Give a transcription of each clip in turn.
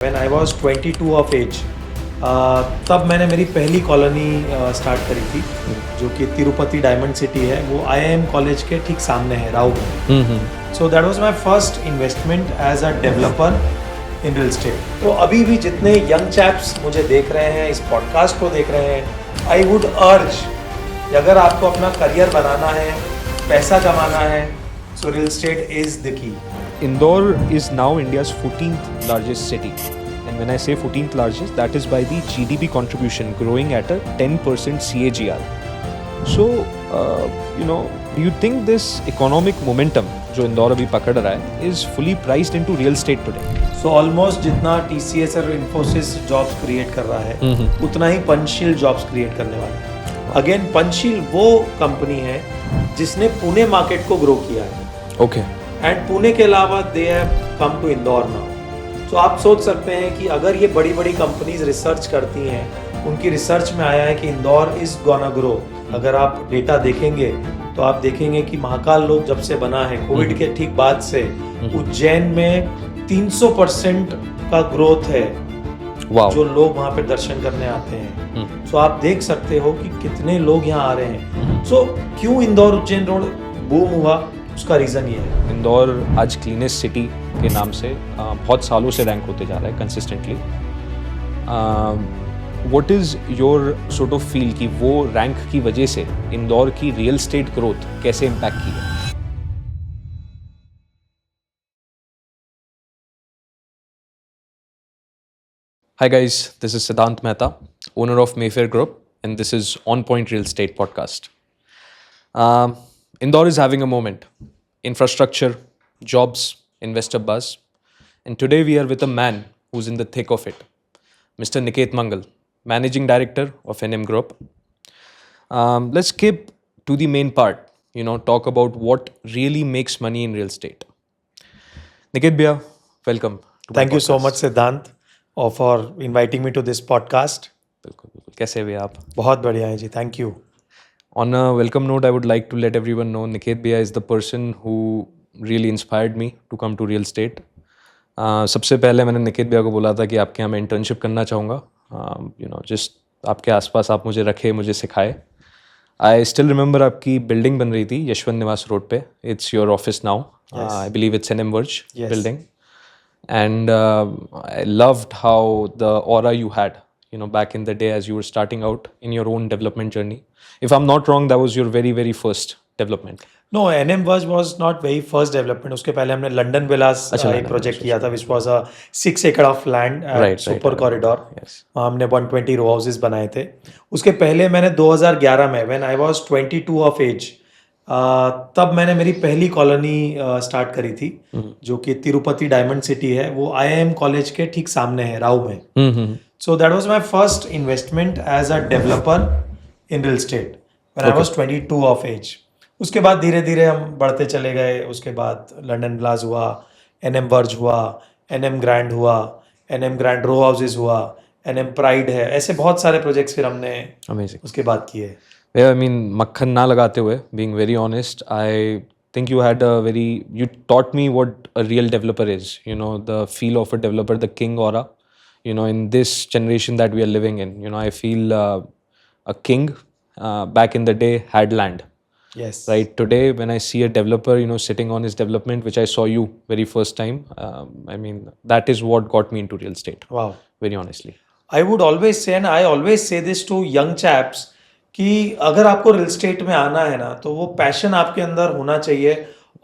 When I was 22 of age, तब मैंने मेरी पहली कॉलोनी स्टार्ट करी थी जो कि तिरुपति डायमंड सिटी है, वो IIM कॉलेज के ठीक सामने है, राव में। So that was my first investment as a developer in real estate. तो अभी भी जितने यंग चैप्स मुझे देख रहे हैं, इस पॉडकास्ट को देख रहे हैं, आई वुड अर्ज कि अगर आपको अपना करियर बनाना है, पैसा कमाना है, so real estate is the key. Indore is now India's 14th largest city. And when I say 14th largest, that is by the GDP contribution growing at a 10% CAGR. So, do you think this economic momentum जो इंदौर अभी पकड़ रहा है is fully priced into real estate today? So almost जितना TCS और Infosys jobs create कर रहा है, उतना ही पंचशील जॉब्स क्रिएट करने वाला है। अगेन पंचशील वो कंपनी है जिसने पुणे मार्केट को ग्रो किया है। Okay. एंड पुणे के अलावा they have come to Indore now. तो आप सोच सकते हैं कि अगर ये बड़ी बड़ी कंपनीज रिसर्च करती हैं, उनकी रिसर्च में आया है कि इंदौर इज गोना ग्रो। अगर आप डेटा देखेंगे तो आप देखेंगे कि महाकाल लोक जब से बना है, कोविड के ठीक बाद से उज्जैन में 300% का ग्रोथ है। Wow. जो लोग वहाँ पे दर्शन करने आते हैं। सो आप देख सकते हो कि कितने लोग यहाँ आ रहे हैं। सो क्यों इंदौर उज्जैन रोड बूम हुआ, उसका रीज़न ये है। इंदौर आज क्लीनेस्ट सिटी के नाम से बहुत सालों से रैंक होते जा रहा है consistently. What is your sort of feel कि वो रैंक की वजह से इंदौर की रियल एस्टेट ग्रोथ कैसे इम्पैक्ट की है? Hi guys, this is Siddhant Mehta, owner of Mayfair Group, and this is On Point Real Estate Podcast. Indore is having a moment. Infrastructure, jobs, investor buzz. And today we are with a man who's in the thick of it. Mr. Niket Mangal, Managing Director of NM Group. Let's skip to the main part, talk about what really makes money in real estate. Niket Bhaiya, welcome. Thank you so much, Siddhant, for inviting me to this podcast. बिल्कुल। कैसे हुए आप? बहुत बढ़िया है जी, thank you. On a welcome note, I would like to let everyone know Niket Bhaiya is the person who really inspired me to come to real estate. सबसे पहले मैंने निकेत भैया को बोला था कि आपके यहाँ मैं इंटर्नशिप करना चाहूँगा। जस्ट आपके आसपास आप मुझे रखे, मुझे सिखाए। आई स्टिल रिमेंबर आपकी बिल्डिंग बन रही थी यशवंत निवास रोड पे। It's your office now. I believe it's NM Verge building. And I loved how the aura you had, back in the day as you were starting out in your own development journey. If I'm not wrong, that was your very, very first development. No, NM Verge was not very first development. उसके पहले हमने London विलास एक project किया था, which was a 6 acre of land at Super Corridor. हमने 120 row houses बनाए थे। उसके पहले मैंने 2011 में, when I was 22 of age, तब मैंने मेरी पहली कॉलोनी स्टार्ट करी थी जो कि तिरुपति डायमंड सिटी है, वो IIM कॉलेज के ठीक सामने है, राव में। So that was my first investment as a developer in real estate when I was 22 of age. उसके बाद धीरे धीरे हम बढ़ते चले गए। उसके बाद लंदन विलास हुआ, NM Verge हुआ, NM ग्रैंड हुआ, NM ग्रैंड रो हाउसेज हुआ, NM प्राइड है, ऐसे बहुत सारे प्रोजेक्ट्स फिर हमने उसके बाद किए। Yeah, I mean, मक्खन ना लगाते हुए, being very honest, I think you taught me what a real developer is, the feel of a developer, the king aura, in this generation that we are living in, I feel a king back in the day had land. Yes. Right. Today, when I see a developer, sitting on his development, which I saw you very first time, I mean, that is what got me into real estate. Wow. Very honestly. I would always say, and I always say this to young chaps, कि अगर आपको real estate में आना है ना, तो वो passion आपके अंदर होना चाहिए।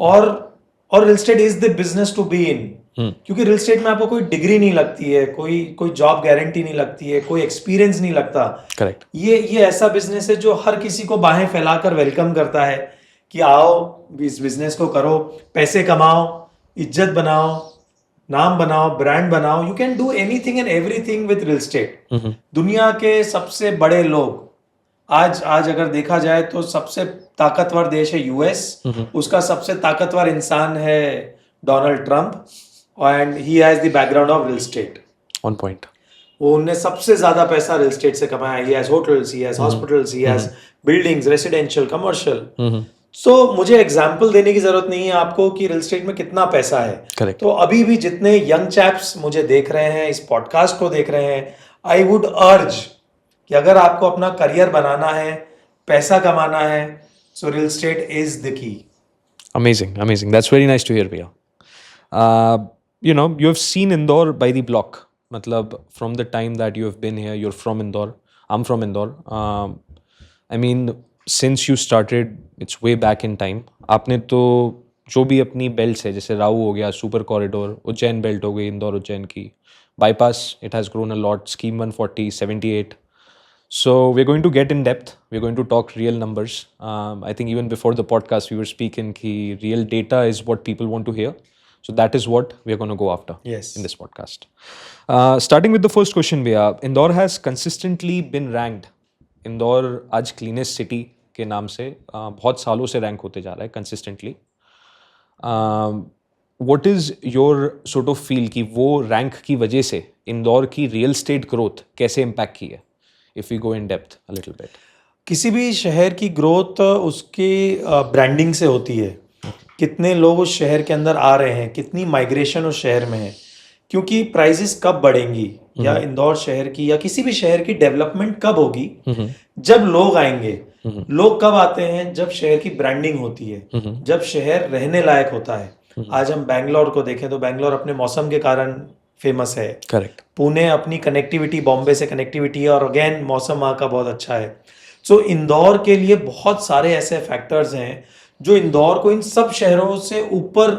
और real estate is the business to be in. क्योंकि रियल एस्टेट में आपको कोई डिग्री नहीं लगती है, कोई जॉब गारंटी नहीं लगती है, कोई एक्सपीरियंस नहीं लगता। करेक्ट। ये ऐसा बिजनेस है जो हर किसी को बाहें फैलाकर वेलकम करता है कि आओ इस बिजनेस को करो, पैसे कमाओ, इज्जत बनाओ, नाम बनाओ, ब्रांड बनाओ। You can do anything and everything with real estate. दुनिया के सबसे बड़े लोग आज अगर देखा जाए तो सबसे ताकतवर देश है US, उसका सबसे ताकतवर इंसान है Donald Trump, and he has the background of real estate. On point. वो उनने सबसे ज्यादा पैसा रियल एस्टेट से कमाया। He has hotels, he has hospitals, he has buildings, residential, commercial. So मुझे एग्जाम्पल देने की जरूरत नहीं है आपको कि रियल एस्टेट में कितना पैसा है. Correct. तो अभी भी जितने यंग चैप्स मुझे देख रहे हैं, इस पॉडकास्ट को देख रहे हैं, आई वुड अर्ज कि अगर आपको अपना करियर बनाना है, पैसा कमाना है, so real estate is the key. Amazing, amazing. That's very nice to hear, Priya. You have seen Indore by the block. Matlab, from the time that you have been here, you're from Indore. I'm from Indore. I mean, since you started, it's way back in time. आपने तो जो भी अपनी belts है, जैसे राऊ हो गया, super corridor, Ujjain belt हो गई, इंदौर उज्जैन की, bypass, it has grown a lot, scheme 140, 78. So we're going to get in depth. We're going to talk real numbers. I think even before the podcast, we were speaking ki real data is what people want to hear. So that is what we're going to go after in this podcast. Starting with the first question, Bhaiya, Indore has consistently been ranked. Indore आज cleanest city के नाम से बहुत सालों से rank होते जा रहा है consistently. What is your sort of feel कि वो रैंक की वजह से इंदौर की रियल स्टेट ग्रोथ कैसे इम्पैक्ट की है? If we go in depth a little bit. किसी भी शहर की ग्रोथ उसके ब्रांडिंग से होती है. कितने लोग उस शहर के अंदर आ रहे हैं, कितनी माइग्रेशन उस शहर में है. क्योंकि प्राइसेस कब बढ़ेंगी या इंदौर शहर की या किसी भी शहर की डेवलपमेंट कब होगी, जब लोग आएंगे. लोग कब आते हैं? जब शहर की ब्रांडिंग होती है, जब शहर रहने लायक होता है. आज हम बैंगलोर को देखें तो बैंगलोर अपने मौसम के कारण फेमस है. करेक्ट. पुणे अपनी कनेक्टिविटी, बॉम्बे से कनेक्टिविटी है और अगेन मौसम वहाँ का बहुत अच्छा है. सो इंदौर के लिए बहुत सारे ऐसे फैक्टर्स हैं जो इंदौर को इन सब शहरों से ऊपर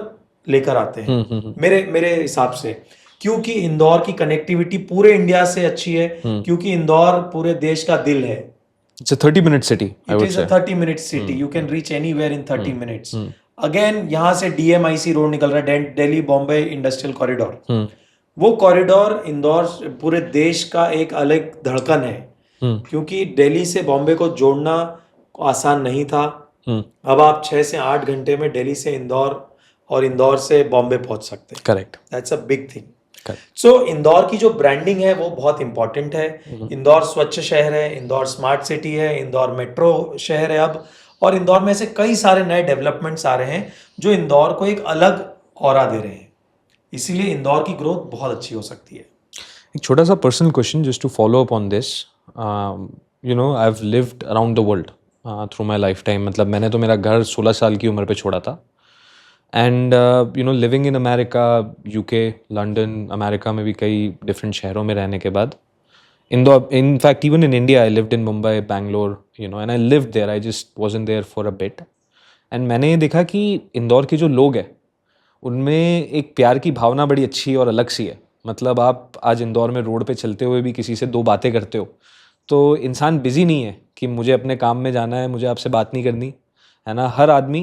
लेकर आते हैं मेरे हिसाब से. क्योंकि इंदौर की कनेक्टिविटी पूरे इंडिया से अच्छी है, क्योंकि इंदौर पूरे देश का दिल है. It's a 30-minute city, I would say. It is a 30-minute city. You can reach anywhere in 30 minutes. Again, यहाँ से DMIC रोड निकल रहा है, दिल्ली बॉम्बे इंडस्ट्रियल कॉरिडोर. वो कॉरिडोर इंदौर पूरे देश का एक अलग धड़कन है. क्योंकि दिल्ली से बॉम्बे को जोड़ना आसान नहीं था. अब आप 6 से 8 घंटे में दिल्ली से इंदौर और इंदौर से बॉम्बे पहुंच सकते हैं. Correct. That's a big thing. So Indore की जो ब्रांडिंग है वो बहुत इंपॉर्टेंट है. इंदौर स्वच्छ शहर है, इंदौर स्मार्ट सिटी है, इंदौर मेट्रो शहर है अब, और इंदौर में से कई सारे नए डेवलपमेंट्स आ रहे हैं जो इंदौर को एक अलग ऑरा दे रहे हैं. इसीलिए इंदौर की ग्रोथ बहुत अच्छी हो सकती है. एक छोटा सा personal question just to follow up on this. I have lived around the world through my lifetime. मतलब मैंने तो मेरा घर 16 साल की उम्र पे छोड़ा था. And living in America, UK, London, America में भी कई डिफरेंट शहरों में रहने के बाद, Indore, in fact even in India I lived in Mumbai, Bangalore, and I lived there. I just wasn't there for a bit. and मैंने ये देखा कि इंदौर के जो लोग हैं उनमें एक प्यार की भावना बड़ी अच्छी और अलग सी है. मतलब आप आज इंदौर में रोड पे चलते हुए भी किसी से 2 बातें करते हो तो इंसान बिजी नहीं है कि मुझे अपने काम में जाना है, मुझे आपसे बात नहीं करनी है ना. हर आदमी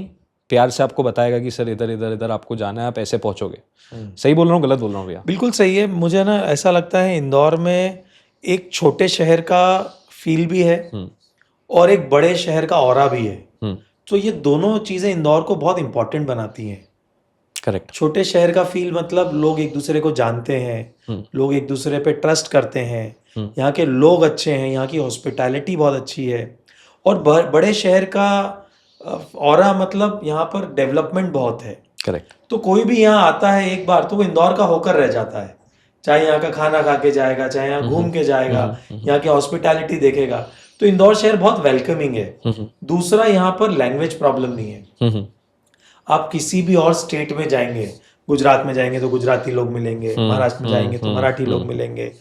प्यार से आपको बताएगा कि सर इधर इधर इधर आपको जाना है, आप ऐसे पहुंचोगे. सही बोल रहा हूँ, गलत बोल रहा हूँ भैया? बिल्कुल सही है. मुझे ना ऐसा लगता है इंदौर में एक छोटे शहर का फील भी है और एक बड़े शहर का ऑरा भी है. तो ये दोनों चीजें इंदौर को बहुत इंपॉर्टेंट बनाती हैं. करेक्ट. छोटे शहर का फील मतलब लोग एक दूसरे को जानते हैं, लोग एक दूसरे पे ट्रस्ट करते हैं, यहाँ के लोग अच्छे हैं, यहाँ की हॉस्पिटैलिटी बहुत अच्छी है. और बड़े शहर का ऑरा मतलब यहाँ पर डेवलपमेंट बहुत है. करेक्ट. तो कोई भी यहाँ आता है एक बार तो वो इंदौर का होकर रह जाता है. चाहे यहाँ का खाना खा के जाएगा, चाहे यहाँ घूम के जाएगा, यहाँ की हॉस्पिटैलिटी देखेगा. तो इंदौर शहर बहुत वेलकमिंग है. दूसरा, यहाँ पर लैंग्वेज प्रॉब्लम नहीं है. आप किसी भी और स्टेट में जाएंगे, गुजरात में जाएंगे तो गुजराती लोग मिलेंगे, महाराष्ट्र में जाएंगे तो मराठी लोग मिलेंगे,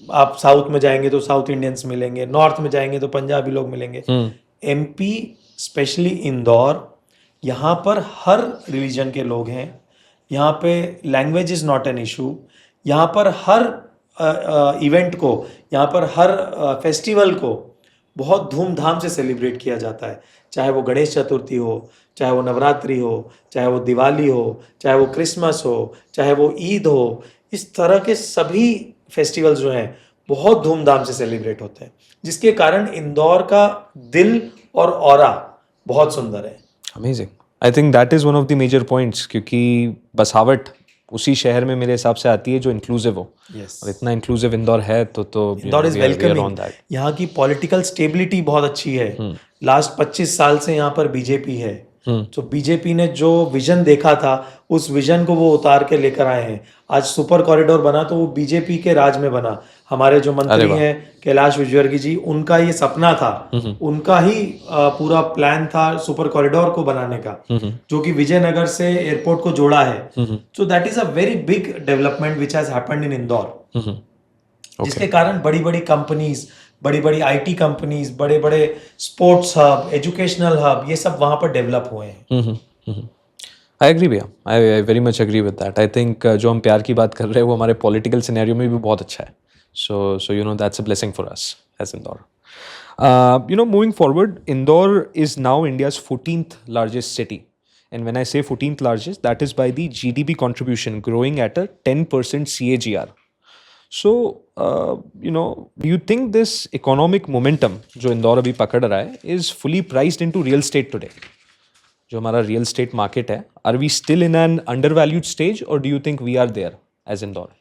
आप साउथ में जाएंगे तो साउथ इंडियंस मिलेंगे, नॉर्थ में जाएंगे तो पंजाबी लोग मिलेंगे. MP स्पेशली इंदौर, यहाँ पर हर रिलीजन के लोग हैं. यहाँ पे language is not an issue. यहाँ पर हर इवेंट को, यहाँ पर हर फेस्टिवल को बहुत धूमधाम से सेलिब्रेट किया जाता है. चाहे वो गणेश चतुर्थी हो, चाहे वो नवरात्रि हो, चाहे वो दिवाली हो, चाहे वो क्रिसमस हो, चाहे वो ईद हो. इस तरह के सभी फेस्टिवल्स जो हैं बहुत धूमधाम से सेलिब्रेट होते हैं, जिसके कारण इंदौर का दिल और ऑरा बहुत सुंदर है. Amazing. I think that is one of the major points, क्योंकि बसावट उसी शहर में मेरे हिसाब से आती है जो इंक्लूसिव हो. और इतना इंक्लूसिव इंदौर है तो इंदौर इज वेलकमिंग. यहाँ की पॉलिटिकल स्टेबिलिटी बहुत अच्छी है. लास्ट 25 साल से यहाँ पर BJP है. तो बीजेपी ने जो विजन देखा था उस विजन को वो उतार के लेकर आए हैं। आज सुपर कॉरिडोर बना तो वो बीजेपी के राज में बना। हमारे जो मंत्री हैं कैलाश विजयवर्गीय जी, उनका ये सपना था, उनका ही पूरा प्लान था सुपर कॉरिडोर को बनाने का, जो कि विजयनगर से एयरपोर्ट को जोड़ा है। सो that is a very big development which has happened in Indore, जिसके कारण बड़ी बड़ी कंपनीज, बड़ी बड़ी आईटी कंपनीज, बड़े बड़े स्पोर्ट्स हब, एजुकेशनल हब, ये सब वहां पर डेवलप हुए हैं। आई एग्री भैया, I very much agree with that. I think जो हम प्यार की बात कर रहे हैं वो हमारे पॉलिटिकल सिनेरियो में भी बहुत अच्छा है। So you know that's a blessing for us as Indore. You know, moving forward, Indore is now India's 14th largest city. And when I say 14th largest, that is by the GDP contribution growing at a 10% CAGR. So, you know, do you think this economic momentum जो इंदौर अभी पकड़ रहा है is fully priced into real estate today? जो हमारा real estate market है, are we still in an undervalued stage or do you think we are there as Indore?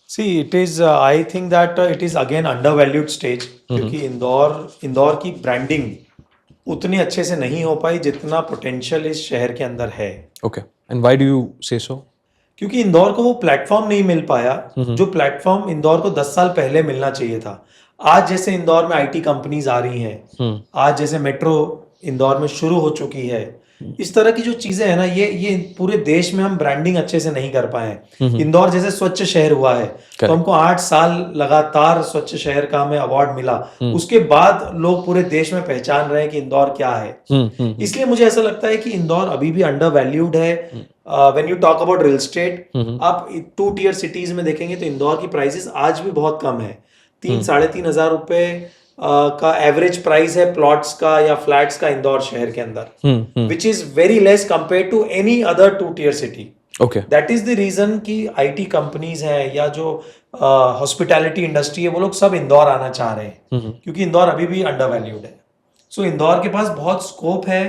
See, it is, I think that it is again undervalued stage, क्योंकि इंदौर की branding उतनी अच्छे से नहीं हो पाई जितना potential इस शहर के अंदर है। Okay, and why do you say so? क्योंकि इंदौर को वो प्लेटफॉर्म नहीं मिल पाया जो प्लेटफॉर्म इंदौर को 10 साल पहले मिलना चाहिए था। आज जैसे इंदौर में आईटी कंपनीज आ रही हैं, आज जैसे मेट्रो इंदौर में शुरू हो चुकी है, इस तरह की जो चीजें हैं ना, ये पूरे देश में हम ब्रांडिंग अच्छे से नहीं कर पाए हैं। इंदौर जैसे स्वच्छ शहर हुआ है तो हमको 8 साल लगातार स्वच्छ शहर का हमें अवार्ड मिला, उसके बाद लोग पूरे देश में पहचान रहे हैं कि इंदौर क्या है। इसलिए मुझे ऐसा लगता है कि इंदौर अभी भी अंडर वैल्यूड है। When you talk about real estate, आप 2 टियर सिटीज में देखेंगे तो इंदौर की प्राइसेस आज भी बहुत कम है। 3-3.5 हजार रुपए का एवरेज प्राइस है प्लॉट्स का या फ्लैट्स का इंदौर शहर के अंदर, which is very less compare to any other 2 tier city. That is the reason कि आईटी कंपनीज हैं या जो हॉस्पिटैलिटी इंडस्ट्री है वो लोग सब इंदौर आना चाह रहे हैं, क्योंकि इंदौर अभी भी अंडर वैल्यूड है। सो इंदौर के पास बहुत स्कोप है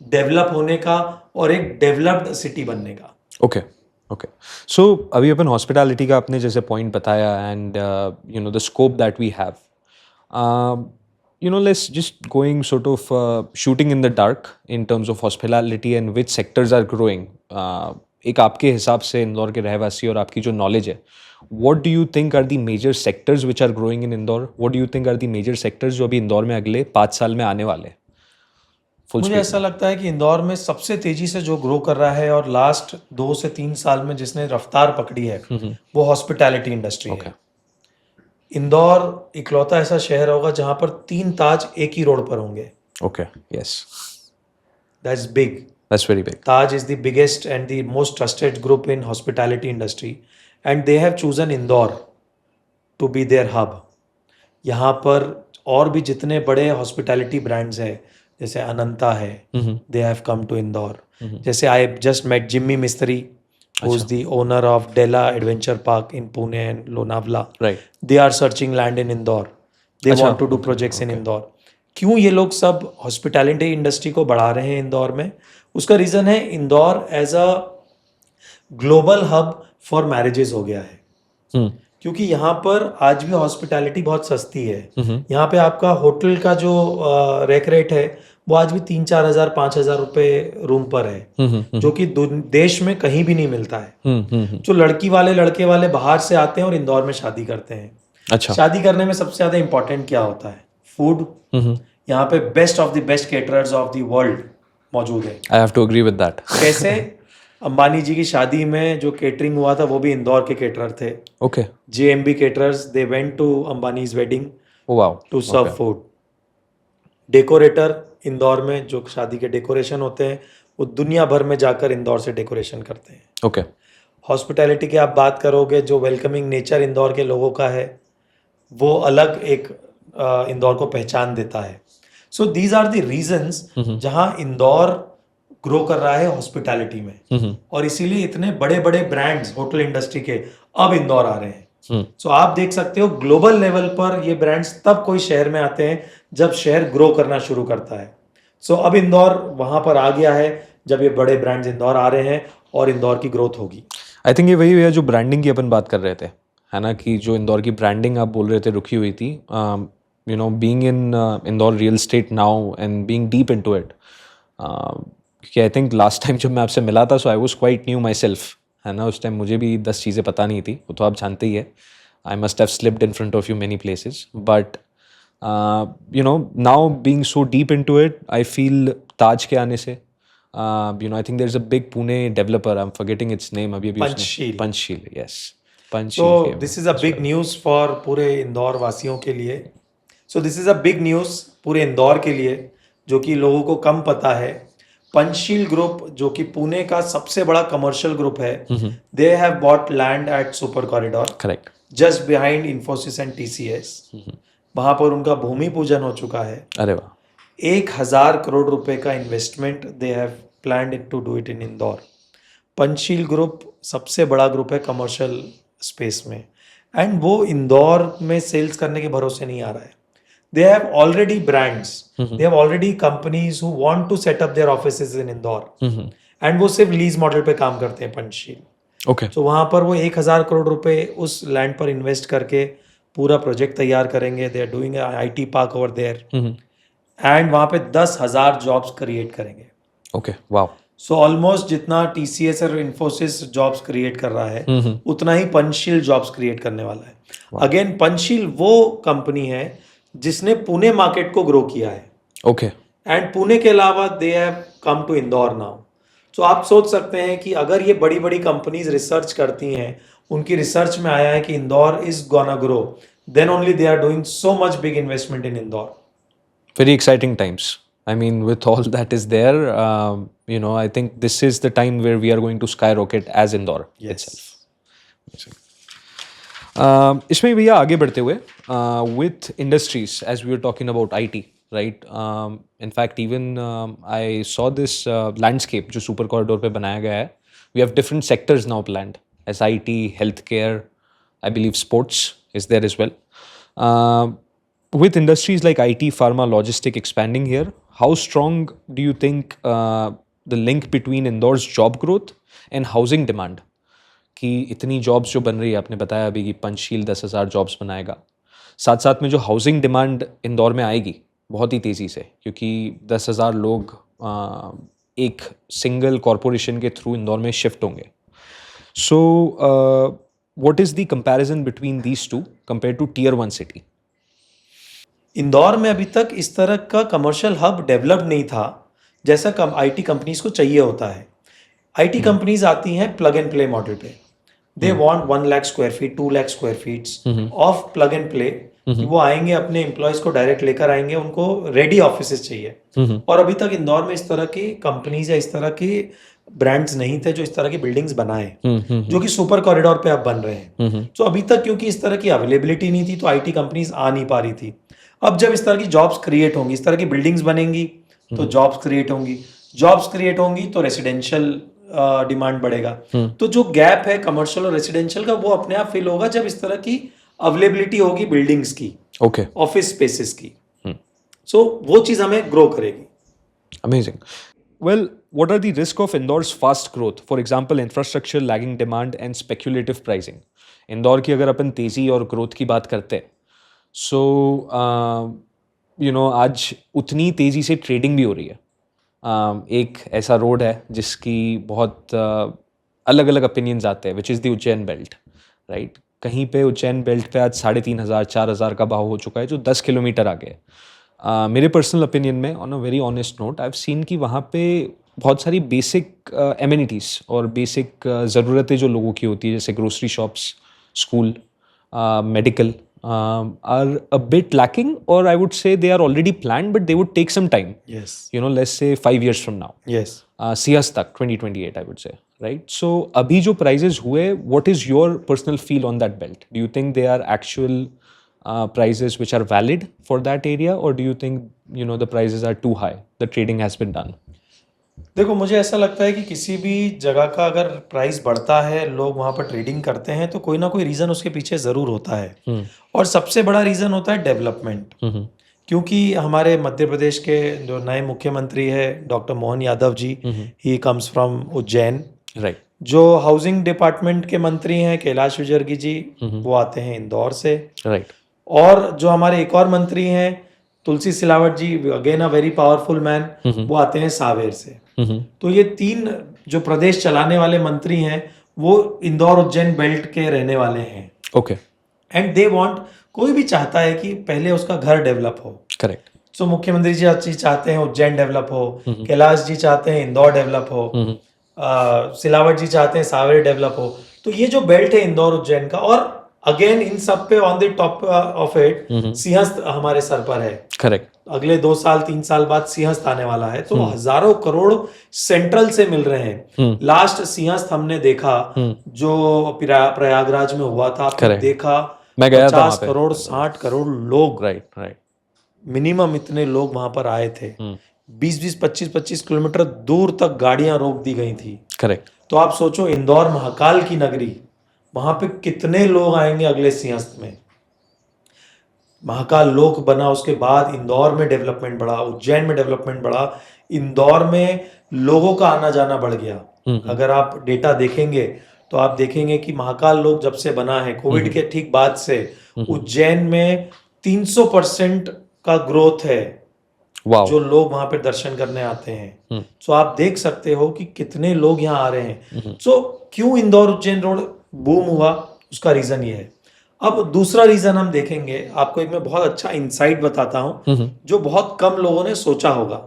डेवलप होने का और एक डेवलप्ड सिटी बनने का। ओके ओके, सो अभी अपन हॉस्पिटैलिटी का आपने जैसे पॉइंट बताया and you know the scope that we have, you know, let's just going sort of shooting in the dark in terms of hospitality and which sectors are growing. एक आपके हिसाब से इंदौर के रहवासी और आपकी जो नॉलेज है, what do you think are the major sectors which are growing in Indore? What do you think are the major sectors जो अभी इंदौर में अगले 5 साल में आने वाले? मुझे ऐसा लगता है कि इंदौर में सबसे तेजी से जो ग्रो कर रहा है और लास्ट 2 से 3 साल में जिसने रफ्तार पकड़ी है वो हॉस्पिटैलिटी इंडस्ट्री है। इंदौर इकलौता ऐसा शहर होगा जहां पर 3 ताज एक ही रोड पर होंगे। Okay, yes, that's big, that's very big. Taj is the biggest and the most trusted group in hospitality industry and they have chosen Indore to be their hub. यहाँ पर और भी जितने बड़े हॉस्पिटैलिटी ब्रांड्स हैं, जैसे अनंता है, they have come to Indore. जैसे आई जस्ट मेट जिम्मी मिस्त्री, who is the owner of Dela Adventure Park in Pune and Lonavala. Right. They are searching land in Indore. They want to do projects in Indore. क्यों ये लोग सब hospitality industry को बढ़ा रहे हैं इंदौर में? उसका रीज़न है Indore as a global hub for marriages हो गया है। क्योंकि यहाँ पर आज भी हॉस्पिटैलिटी बहुत सस्ती है। यहाँ पे आपका होटल का जो रेट है वो आज भी 3-4 हजार 5 हजार रुपए रूम पर है, जो कि देश में कहीं भी नहीं मिलता है। जो लड़के वाले बाहर से आते हैं और इंदौर में शादी करते हैं। अच्छा, शादी करने में सबसे ज्यादा इंपॉर्टेंट क्या होता है? फूड। यहाँ पे best of the best caterers of the world मौजूद है। I have to agree with that. कैसे? अंबानी जी की शादी में जो केटरिंग हुआ था वो भी इंदौर के केटरर थे। Okay, JMB caterers, they went to Ambani's wedding to serve food. Decorator Indore में जो शादी के डेकोरेशन होते हैं वो दुनिया भर में जाकर इंदौर से डेकोरेशन करते हैं। ओके, हॉस्पिटैलिटी की आप बात करोगे, जो वेलकमिंग नेचर इंदौर के लोगों का है वो अलग एक इंदौर को पहचान देता है। So these are the reasons जहां इंदौर ग्रो कर रहा है हॉस्पिटैलिटी में, और इसीलिए इतने बड़े बड़े ब्रांड्स होटल इंडस्ट्री के अब इंदौर आ रहे हैं। सो आप देख सकते हो ग्लोबल लेवल पर ये ब्रांड्स तब कोई शहर में आते हैं जब शहर ग्रो करना शुरू करता है। सो अब इंदौर वहां पर आ गया है जब ये बड़े ब्रांड्स इंदौर आ रहे हैं और इंदौर की ग्रोथ होगी। आई थिंक ये वही है जो ब्रांडिंग की अपन बात कर रहे थे, है ना, कि जो इंदौर की ब्रांडिंग आप बोल रहे थे रुकी हुई थी। You know, being in Indore real estate now and being deep into it, क्योंकि आई थिंक लास्ट टाइम जब मैं आपसे मिला था so I was quite new myself, है ना. उस टाइम मुझे भी 10 चीज़ें पता नहीं थी, वो तो आप जानते ही है. I must have slipped in front of you many places, but you know now being so deep into it I feel Taj के आने से you know I think there is a big Pune developer, I am forgetting its name अभी Panchsheel. Panchsheel, yes. So this is a big news for पूरे इंदौर वासियों के लिए. So this is a big news पूरे इंदौर के लिए, जो कि लोगों को कम पता है. पंचशील ग्रुप जो कि पुणे का सबसे बड़ा कमर्शियल ग्रुप है, they have bought land at super corridor, correct, just behind Infosys and TCS. वहां पर उनका भूमि पूजन हो चुका है. अरे वाह. 1000 करोड़ रुपए का investment they have planned to do it in Indore. Panchshil group सबसे बड़ा ग्रुप है कमर्शियल स्पेस में, एंड वो इंदौर में सेल्स करने के भरोसे नहीं आ रहा है. They have already brands, they have already companies who want to set up their offices in Indore, and वो सिर्फ लीज मॉडल पे काम करते हैं पंचशील. ओके. तो वहां पर वो 1000 करोड़ रुपए उस लैंड पर इन्वेस्ट करके पूरा प्रोजेक्ट तैयार करेंगे. They are doing IT park over there, and वहां पे 10,000 जॉब्स क्रिएट करेंगे. Okay, wow. सो ऑलमोस्ट जितना TCS और इन्फोसिस जॉब्स क्रिएट कर रहा है, उतना ही पंचशील जॉब्स क्रिएट करने वाला है. अगेन पंचशील वो कंपनी है जिसने पुणे मार्केट को ग्रो किया है. ओके. एंड पुणे के अलावा they have come to Indore now. तो आप सोच सकते हैं कि अगर ये बड़ी बड़ी कंपनीज रिसर्च करती हैं, उनकी रिसर्च में आया है कि Indore is gonna grow, then only they are doing so much big investment in Indore. Very exciting times. I mean, with all that is there, you know, I think this is the time where we are going to skyrocket as Indore itself. इसमें भैया आगे बढ़ते हुए, with industries, as we were talking about IT, right? In fact, even I saw this landscape जो super corridor पे बनाया गया है. We have different sectors now planned as IT, healthcare, I believe sports is there as well. With industries like IT, pharma, logistic expanding here, how strong do you think the link between Indore's job growth and housing demand? कि इतनी jobs जो बन रही है, आपने बताया अभी कि पंचशील 10,000 जॉब्स बनाएगा, साथ साथ में जो हाउसिंग डिमांड इंदौर में आएगी बहुत ही तेज़ी से, क्योंकि 10,000 लोग एक सिंगल कॉरपोरेशन के थ्रू इंदौर में शिफ्ट होंगे. So what is the comparison between these two compare to Tier 1 city? Indore में अभी तक इस तरह का कमर्शियल हब डेवलप नहीं था जैसा IT कंपनीज को चाहिए होता है. IT कंपनीज आती हैं प्लग एंड प्ले मॉडल पे. They want 1 lakh square feet, 2 lakh square feets of plug and play. वो आएंगे, अपने एम्प्लॉयज को डायरेक्ट लेकर आएंगे, उनको रेडी ऑफिसेज चाहिए. और अभी तक इंदौर में इस तरह की कंपनीज या इस तरह की ब्रांड्स नहीं थे जो इस तरह की बिल्डिंग्स बनाए, जो कि सुपर कॉरिडोर पे अब बन रहे हैं. तो अभी तक क्योंकि इस तरह की अवेलेबिलिटी नहीं थी, तो IT कंपनीज आ नहीं पा रही थी. अब जब इस तरह की जॉब्स क्रिएट होंगी, इस तरह की बिल्डिंग्स बनेंगी, तो जॉब्स क्रिएट होंगी. जॉब्स क्रिएट होंगी तो रेसिडेंशियल डिमांड बढ़ेगा. तो जो गैप है कमर्शियल और रेसिडेंशियल का, वो अपने आप फिल होगा जब इस तरह की अवेलेबिलिटी होगी बिल्डिंग्स की, ओके, ऑफिस स्पेसेस की. सो वो चीज हमें ग्रो करेगी. Amazing. Well, what are the risk of Indore's fast growth? For example, infrastructure, lagging demand and speculative pricing. Indore की अगर अपन तेजी और ग्रोथ की बात करते हैं, सो यू नो आज उतनी तेज़ी से ट्रेडिंग भी हो रही है. एक ऐसा रोड है जिसकी बहुत अलग अलग ओपिनियंस आते हैं, which is the Ujjain belt, right? कहीं पे उज्जैन बेल्ट पे आज 3,500 4,000 का भाव हो चुका है, जो 10 किलोमीटर आगे है. मेरे पर्सनल ओपिनियन में, on a very honest note, I have scene कि वहाँ पे बहुत सारी बेसिक एमिनिटीज़ और बेसिक ज़रूरतें जो लोगों की होती है, जैसे grocery shops, school, medical, are a bit lacking, or I would say they are already planned, but they would take some time. Yes. You know, let's say 5 years from now. Yes. CS तक 2028 I would say, right? So अभी जो prices हुए, what is your personal feel on that belt? Do you think they are actual prices which are valid for that area, or do you think, you know, the prices are too high? The trading has been done. देखो, मुझे ऐसा लगता है कि किसी भी जगह का अगर प्राइस बढ़ता है, लोग वहाँ पर ट्रेडिंग करते हैं, तो कोई ना कोई रीज़न उसके पीछे ज़रूर होता है. और सबसे बड़ा रीज़न होता है डेवलपमेंट. क्योंकि हमारे मध्य प्रदेश के जो नए मुख्यमंत्री है doctor Mohan Yadav ji, he comes from Ujjain, right. जो हाउसिंग डिपार्टमेंट के मंत्री हैं कैलाश विजयवर्गीय जी, वो आते हैं इंदौर से, राइट. और जो हमारे एक और मंत्री हैं, Tulsi Silawat ji again a very powerful man, वो आते हैं सावेर से। तो ये 3 जो प्रदेश चलाने वाले मंत्री हैं वो इंदौर उज्जैन बेल्ट के रहने वाले हैं। ओके। एंड दे वांट, कोई भी चाहता है कि पहले उसका घर डेवलप हो। करेक्ट। सो मुख्यमंत्री जी चाहते हैं उज्जैन डेवलप हो, कैलाश जी चाहते हैं इंदौर डेवलप हो, सिलावट जी चाहते हैं सावेर डेवलप हो। तो ये जो बेल्ट है इंदौर उज्जैन का, और अगेन इन सब पे on the top of it Simhastha हमारे सर पर है। करेक्ट। अगले 2 साल 3 साल बाद सिंहस्थ आने वाला है, तो हजारों करोड़ सेंट्रल से मिल रहे हैं। लास्ट सिंहस्थ हमने देखा जो प्रयागराज में हुआ था, आपने देखा, मैं गया था 50 करोड़ 60 करोड़ लोग, राइट, मिनिमम इतने लोग वहां पर आए थे। 20-20 25-25 किलोमीटर दूर तक गाड़ियां रोक दी गई थी। करेक्ट। तो आप सोचो, इंदौर महाकाल की नगरी, वहां पे कितने लोग आएंगे अगले सिंहस्थ में। महाकाल लोक बना, उसके बाद इंदौर में डेवलपमेंट बढ़ा, उज्जैन में डेवलपमेंट बढ़ा, इंदौर में लोगों का आना जाना बढ़ गया। अगर आप डेटा देखेंगे तो आप देखेंगे कि महाकाल लोक जब से बना है कोविड के ठीक बाद से, उज्जैन में 300% का ग्रोथ है। जो लोग वहां पे दर्शन करने आते हैं। सो आप देख सकते हो कि कितने लोग यहाँ आ रहे हैं। सो क्यों इंदौर उज्जैन रोड बूम हुआ, उसका रीजन ये है। अब दूसरा रीजन हम देखेंगे, आपको एक मैं बहुत अच्छा इंसाइट बताता हूं जो बहुत कम लोगों ने सोचा होगा।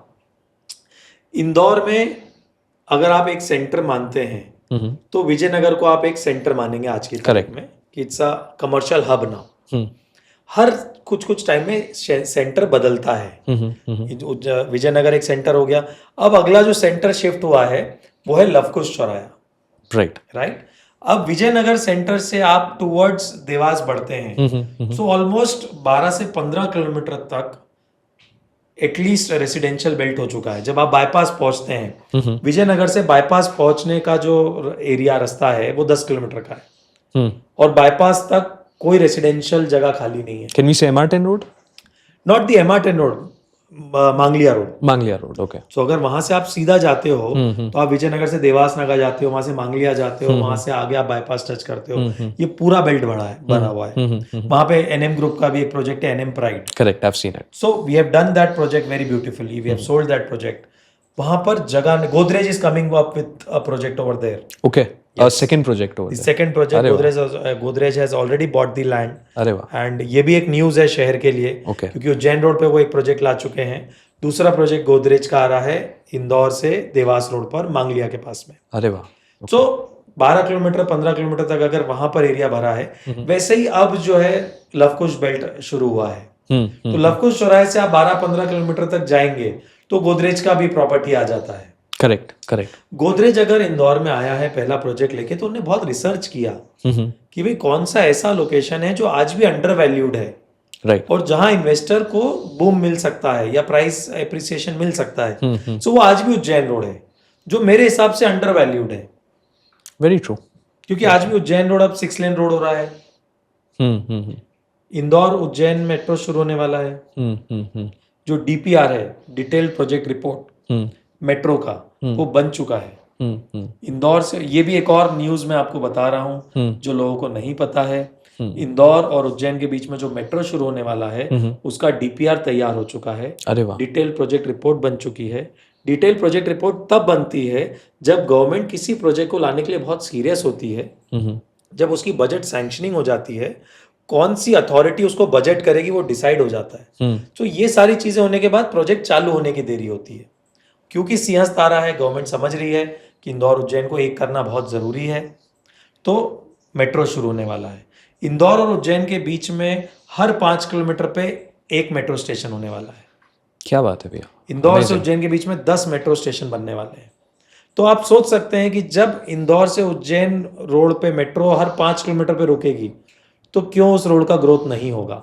इंदौर में अगर आप एक सेंटर मानते हैं तो विजयनगर को आप एक सेंटर मानेंगे आज की तारीख में, कि it's a commercial hub now. हर कुछ टाइम में सेंटर बदलता है। विजयनगर एक सेंटर हो गया, अब अगला जो सेंटर शिफ्ट हुआ है वो है लवकुश चौराया। राइट। अब विजयनगर सेंटर से आप टुवर्ड्स देवास बढ़ते हैं, सो ऑलमोस्ट 12 से 15 किलोमीटर तक एटलीस्ट रेसिडेंशियल बेल्ट हो चुका है। जब आप बाईपास पहुंचते हैं, विजयनगर से बाईपास पहुंचने का जो एरिया रास्ता है वो 10 किलोमीटर का है, और बाईपास तक कोई रेसिडेंशियल जगह खाली नहीं है। Can we say MR10 road? Not the MR10 road, Mangliya road. Okay. So अगर वहां से आप सीधा जाते हो तो आप विजयनगर से देवास नगर जाते हो, वहां से मांगलिया जाते हो, वहां से आगे आप बाईपास टच करते हो। ये पूरा बेल्ट बना हुआ है। वहां पे NM ग्रुप का भी एक प्रोजेक्ट है, NM pride. Correct, I have seen it. So we have done that project very beautifully, we have sold that project. वहां पर जगह, Godrej is coming up with a project over there. Okay, second project over there. Second project, Godrej has already bought the land. अरे वाह। And ये भी एक news है शहर के लिए, क्योंकि उज्जैन रोड पे वो एक प्रोजेक्ट ला चुके हैं। दूसरा प्रोजेक्ट गोदरेज का आ रहा है इंदौर से देवास रोड पर, मांगलिया के पास में। अरे वाह। सो 12 किलोमीटर 15 किलोमीटर तक अगर वहां पर एरिया भरा है, वैसे ही अब जो है लवकुश बेल्ट शुरू हुआ है। तो लवकुश चौराहे से आप 12-15 किलोमीटर तक जाएंगे तो गोदरेज का भी प्रॉपर्टी आ जाता है। करेक्ट। गोदरेज अगर इंदौर में आया है पहला प्रोजेक्ट लेके, तो उन्होंने बहुत रिसर्च किया कि भाई कौन सा ऐसा लोकेशन है जो आज भी अंडर वैल्यूड है, राइट, और जहां इन्वेस्टर को बूम मिल सकता है या प्राइस एप्रिसिएशन मिल सकता है। सो वो आज भी उज्जैन रोड है, जो मेरे हिसाब से अंडर वैल्यूड है। Very true. क्योंकि आज भी उज्जैन रोड अब 6 लेन रोड हो रहा है। इंदौर उज्जैन मेट्रो शुरू होने वाला है। जो DPR है, डिटेल्ड प्रोजेक्ट रिपोर्ट मेट्रो का, वो बन चुका है। इंदौर से, ये भी एक और न्यूज मैं आपको बता रहा हूँ जो लोगों को नहीं पता है। इंदौर और उज्जैन के बीच में जो मेट्रो शुरू होने वाला है उसका DPR तैयार हो चुका है। अरे वाह। डिटेल प्रोजेक्ट रिपोर्ट बन चुकी है। डिटेल प्रोजेक्ट रिपोर्ट तब बनती है जब गवर्नमेंट किसी प्रोजेक्ट को लाने के लिए बहुत सीरियस होती है, जब उसकी बजट सैंक्शनिंग हो जाती है, कौन सी अथॉरिटी उसको बजट करेगी वो डिसाइड हो जाता है। तो ये सारी चीजें होने के बाद प्रोजेक्ट चालू होने की देरी होती है। क्योंकि सिंहस्थ आ रहा है, गवर्नमेंट समझ रही है कि इंदौर उज्जैन को एक करना बहुत जरूरी है, तो मेट्रो शुरू होने वाला है। इंदौर और उज्जैन के बीच में हर 5 किलोमीटर पे एक मेट्रो स्टेशन होने वाला है। क्या बात है भैया। इंदौर से उज्जैन के बीच में 10 मेट्रो स्टेशन बनने वाले हैं। तो आप सोच सकते हैं कि जब इंदौर से उज्जैन रोड पे मेट्रो हर 5 किलोमीटर पे रुकेगी तो क्यों उस रोड का ग्रोथ नहीं होगा।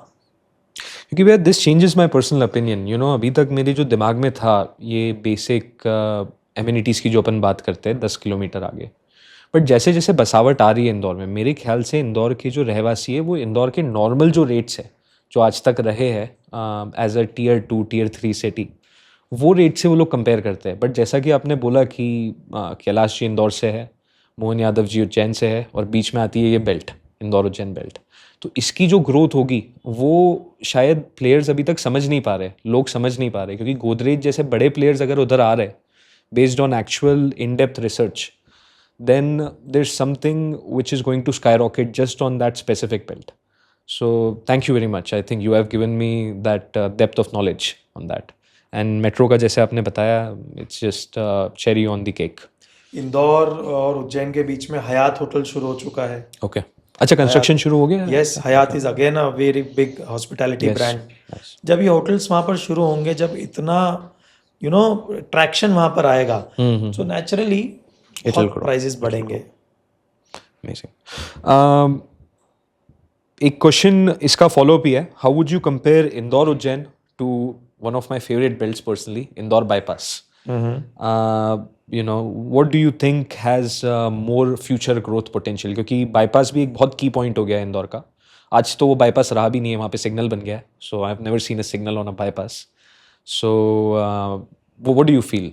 क्योंकि भैया this changes my personal opinion, you know. अभी तक मेरे जो दिमाग में था ये बेसिक एमिनिटीज़ की जो अपन बात करते हैं 10 किलोमीटर आगे, बट जैसे जैसे बसावट आ रही है इंदौर में, मेरे ख्याल से इंदौर के जो रहवासी है वो इंदौर के नॉर्मल जो रेट्स है जो आज तक रहे हैं as a Tier 2 Tier 3 city, वो रेट से वो लोग कंपेयर करते हैं। बट जैसा कि आपने बोला कि कैलाश जी इंदौर से है, मोहन यादव जी उज्जैन से है, और बीच में आती है ये बेल्ट, इंदौर उज्जैन बेल्ट, तो इसकी जो ग्रोथ होगी वो शायद प्लेयर्स अभी तक समझ नहीं पा रहे, लोग समझ नहीं पा रहे, क्योंकि गोदरेज जैसे बड़े प्लेयर्स अगर उधर आ रहे based on actual in depth research, then there's something which is going to skyrocket just on that specific belt. So thank you very much. I think you have given me that depth of knowledge on that. And metro का जैसे आपने बताया, it's just cherry on the cake. Indore और उज्जैन के बीच में Hyatt hotel शुरू हो चुका है. Okay. अच्छा, कंस्ट्रक्शन शुरू हो गया? Yes, Hyatt is again a very big hospitality brand. जब ये होटल्स वहाँ पर शुरू होंगे, जब इतना ट्रैक्शन वहाँ पर आएगा, तो नेचुरली प्राइसेस बढ़ेंगे. Amazing. एक क्वेश्चन इसका फॉलोअप ही है. How would you compare Indore Ujjain to one of my favourite belts personally, Indore bypass? What do you think has more future growth potential? क्योंकि बाईपास भी एक बहुत की पॉइंट हो गया है इंदौर का. आज तो वो बाईपास रहा भी नहीं है, वहाँ पे सिग्नल बन गया है. So I have never seen a signal on a bypass. So what do you feel,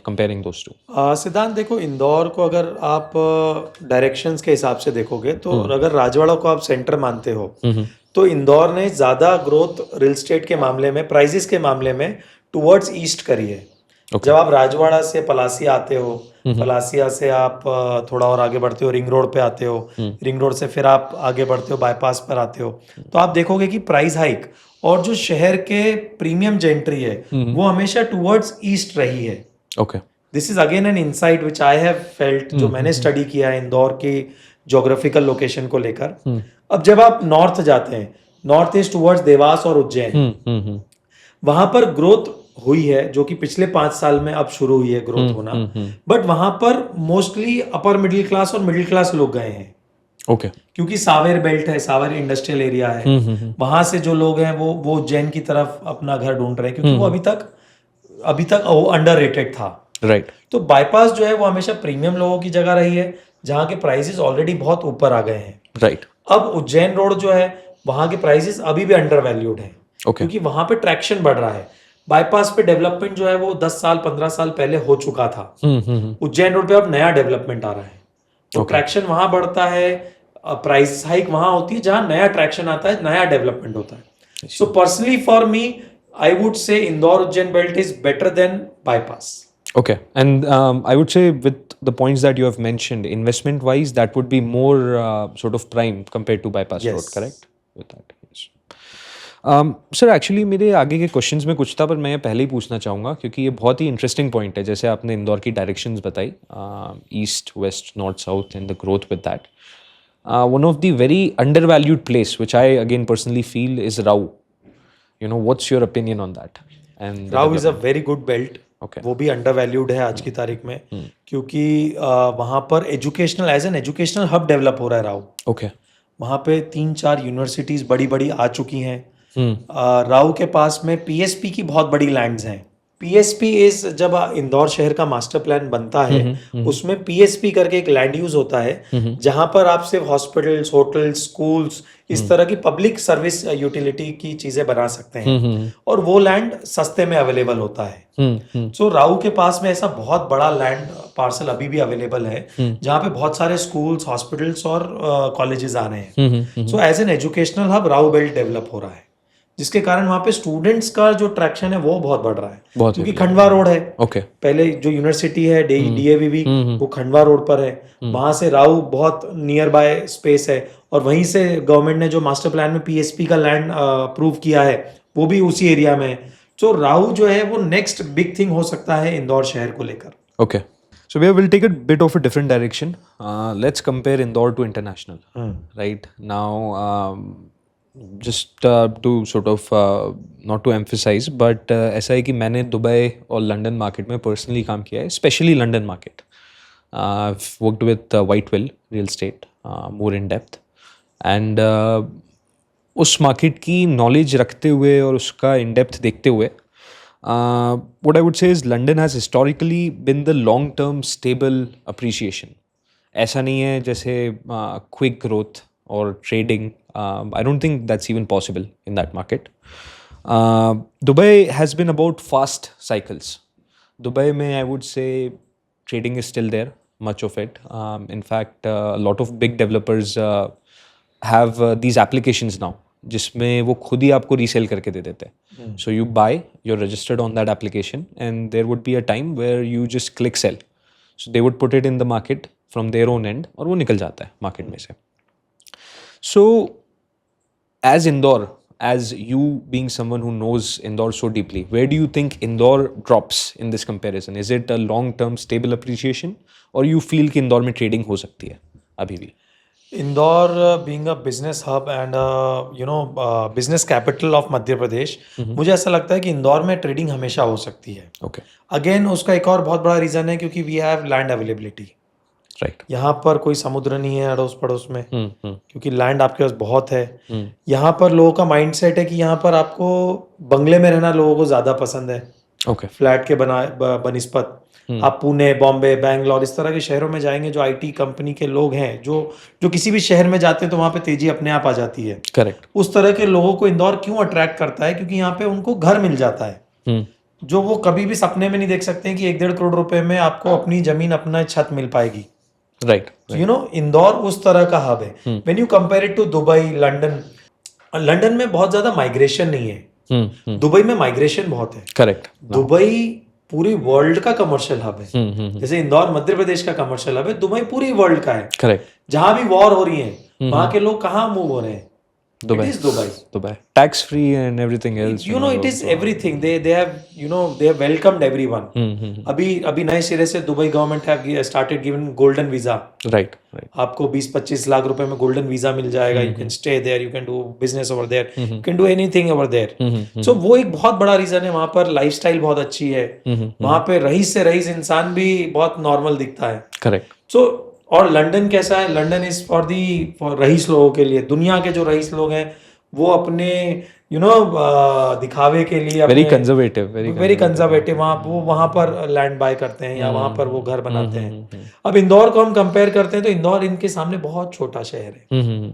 comparing those two? सिद्धांत, देखो, इंदौर को अगर आप डायरेक्शंस के हिसाब से देखोगे, तो अगर राजवाड़ा को आप सेंटर मानते हो, तो इंदौर ने ज़्यादा ग्रोथ रियल एस्टेट के मामले में, प्राइजेस के मामले में टुवर्ड्स ईस्ट करी है. जब आप राजवाड़ा से पलासिया आते हो, पलासिया से आप थोड़ा और आगे बढ़ते हो, रिंग रोड पे आते हो, रिंग रोड से फिर आप आगे बढ़ते हो, बाईपास पर आते हो, तो आप देखोगे कि प्राइस हाइक और जो शहर के प्रीमियम जेंट्री है वो हमेशा टुवर्ड्स ईस्ट रही है. Okay. This is again an insight which I have felt, जो मैंने स्टडी किया है इंदौर की ज्योग्राफिकल लोकेशन को लेकर. अब जब आप नॉर्थ जाते हैं, नॉर्थ ईस्ट टुवर्ड्स देवास और उज्जैन, वहां पर ग्रोथ हुई है, जो कि पिछले 5 साल में अब शुरू हुई है ग्रोथ होना. बट वहां पर मोस्टली अपर मिडिल क्लास और मिडिल क्लास लोग गए हैं. ओके. क्योंकि सावेर बेल्ट है, सावेर इंडस्ट्रियल एरिया है, वहां से जो लोग हैं वो उज्जैन की तरफ अपना घर ढूंढ रहे हैं, क्योंकि वो अभी तक वो अंडररेटेड था. राइट. तो बाईपास जो है वो हमेशा प्रीमियम लोगों की जगह रही है, जहाँ के प्राइसेस ऑलरेडी बहुत ऊपर आ गए हैं. राइट. अब उज्जैन रोड जो है, वहां के प्राइसेस अभी भी अंडर वैल्यूड है, क्योंकि वहां पे ट्रैक्शन बढ़ रहा है. बाईपास पे डेवलपमेंट जो है वो 10 साल 15 साल पहले हो चुका था. उज्जैन रोड पे अब नया डेवलपमेंट आ रहा है, तो ट्रैक्शन वहां बढ़ता है, प्राइस हाइक वहां होती है जहां नया ट्रैक्शन आता है, नया डेवलपमेंट होता है. So personally for me, I would से Indore Ujjain belt is better than bypass. Okay, and I would say with the points that you have mentioned, investment wise, that would be more sort of prime compared to bypass road, correct? With that, yes. Sir, actually मेरे आगे के questions में कुछ था, पर मैं ये पहले ही पूछना चाहूँगा, क्योंकि ये बहुत ही इंटरेस्टिंग पॉइंट है. जैसे आपने इंदौर की डायरेक्शंस बताई, east west north south and the growth with that. One of the very under valued place which I again personally feel is Rau. What's your opinion on that? And Rau is a very good belt. Okay. वो भी under valued है आज की तारीख में, क्योंकि वहाँ पर as an educational hub develop हो रहा है राव. ओके. वहाँ पे 3-4 यूनिवर्सिटीज बड़ी बड़ी आ चुकी हैं. राव के पास में पीएसपी की बहुत बड़ी लैंड्स हैं. पीएसपी इज, जब इंदौर शहर का मास्टर प्लान बनता है, उसमें पीएसपी करके एक लैंड यूज होता है, जहां पर आप सिर्फ हॉस्पिटल्स, होटल्स, स्कूल्स, इस तरह की पब्लिक सर्विस यूटिलिटी की चीजें बना सकते हैं, और वो लैंड सस्ते में अवेलेबल होता है. सो राव के पास में ऐसा बहुत बड़ा लैंड पार्सल अभी भी अवेलेबल है, जहाँ पे बहुत सारे स्कूल्स, हॉस्पिटल्स और कॉलेजेस आ रहे हैं. So as an educational hub Rau belt develop हो रहा है, जिसके कारण वहाँ पे स्टूडेंट्स का जो ट्रैक्शन है वो बहुत बढ़ रहा है, क्योंकि खंडवा रोड है. पहले जो यूनिवर्सिटी है डीएवीवी, वो खंडवा रोड पर है. वहां से राव बहुत नियर बाय स्पेस है, और वहीं से गवर्नमेंट ने जो मास्टर प्लान में पीएसपी का लैंड अप्रूव किया है, वो भी उसी एरिया में है. तो राव जो है वो नेक्स्ट बिग थिंग हो सकता है इंदौर शहर को लेकर. Okay. So we will take a bit of a different direction. Let's compare Indore to international. Right now, just to sort of not to emphasize, but ऐसा है कि मैंने दुबई और लंदन मार्केट में पर्सनली काम किया है, specially London market. Worked with Whitewell real estate more in depth, and उस मार्केट की नॉलेज रखते हुए और उसका इन डेप्थ देखते हुए, what I would say is London has historically been the long-term stable appreciation. ऐसा नहीं है जैसे quick growth or trading. I don't think that's even possible in that market. Dubai has been about fast cycles. Dubai में I would say trading is still there, much of it. In fact, a lot of big developers have these applications now जिसमें वो खुद ही आपको resale करके दे देते हैं. So you buy, you're registered on that application, and there would be a time where you just click sell. So they would put it in the market from their own end और वो निकल जाता है market में से. So as Indore, as you being someone who knows Indore so deeply, where do you think Indore drops in this comparison? Is it a long-term stable appreciation, or you feel कि Indore में trading हो सकती है अभी भी? Indore being a business hub and business capital of Madhya Pradesh, मुझे ऐसा लगता है कि इंदौर में ट्रेडिंग हमेशा हो सकती है. Okay. अगेन उसका एक और बहुत बड़ा रीज़न है क्योंकि we have land availability. Right. यहाँ पर कोई समुद्र नहीं है अड़ोस पड़ोस में, क्योंकि लैंड आपके पास बहुत है. हम्म. यहाँ पर लोगों का माइंडसेट है कि यहाँ पर आपको बंगले में रहना लोगों को ज़्यादा पसंद है Okay. फ्लैट के बनिस्पत. आप पुणे, बॉम्बे, बैंगलोर इस तरह के शहरों में जाएंगे जो आईटी कंपनी के लोग हैं, जो किसी भी शहर में जाते हैं तो वहाँ पे तेजी अपने आप आ जाती है. Correct. उस तरह के लोगों को इंदौर क्यों अट्रैक्ट करता है? क्योंकि यहाँ पे उनको घर मिल जाता है जो वो कभी भी सपने में नहीं देख सकते हैं कि 1-1.5 करोड़ रुपए में आपको अपनी जमीन, अपना छत मिल पाएगी. Right. इंदौर उस तरह का हब है. When you compare it to Dubai, London में बहुत ज्यादा माइग्रेशन नहीं है. दुबई में माइग्रेशन बहुत है. Correct. दुबई पूरी वर्ल्ड का कमर्शियल हब है. जैसे इंदौर मध्य प्रदेश का कमर्शियल हब है, दुबई पूरी वर्ल्ड का है. Correct. जहां भी वॉर हो रही है वहां के लोग कहाँ मूव हो रहे हैं? Dubai. It is Dubai. Tax free and everything else. It is everything. They have welcomed everyone. अभी नए सिरे से Dubai government have started giving golden visa. Right. आपको 20-25 लाख रुपए में गोल्डन वीजा मिल जाएगा. You can stay there, you can do business over there, you can do anything over there. So वो एक बहुत बड़ा रीजन है. वहाँ पर लाइफस्टाइल बहुत अच्छी है. वहाँ पे रईस से रईस इंसान भी बहुत नॉर्मल दिखता है. Correct. So और लंदन कैसा है? लंदन इज फॉर रईस लोगों के लिए. दुनिया के जो रईस लोग हैं वो अपने दिखावे के लिए वेरी कंजर्वेटिव वहाँ पर लैंड बाय करते हैं या वहाँ पर वो घर बनाते हैं. अब इंदौर को हम कंपेयर करते हैं तो इंदौर इनके सामने बहुत छोटा शहर है.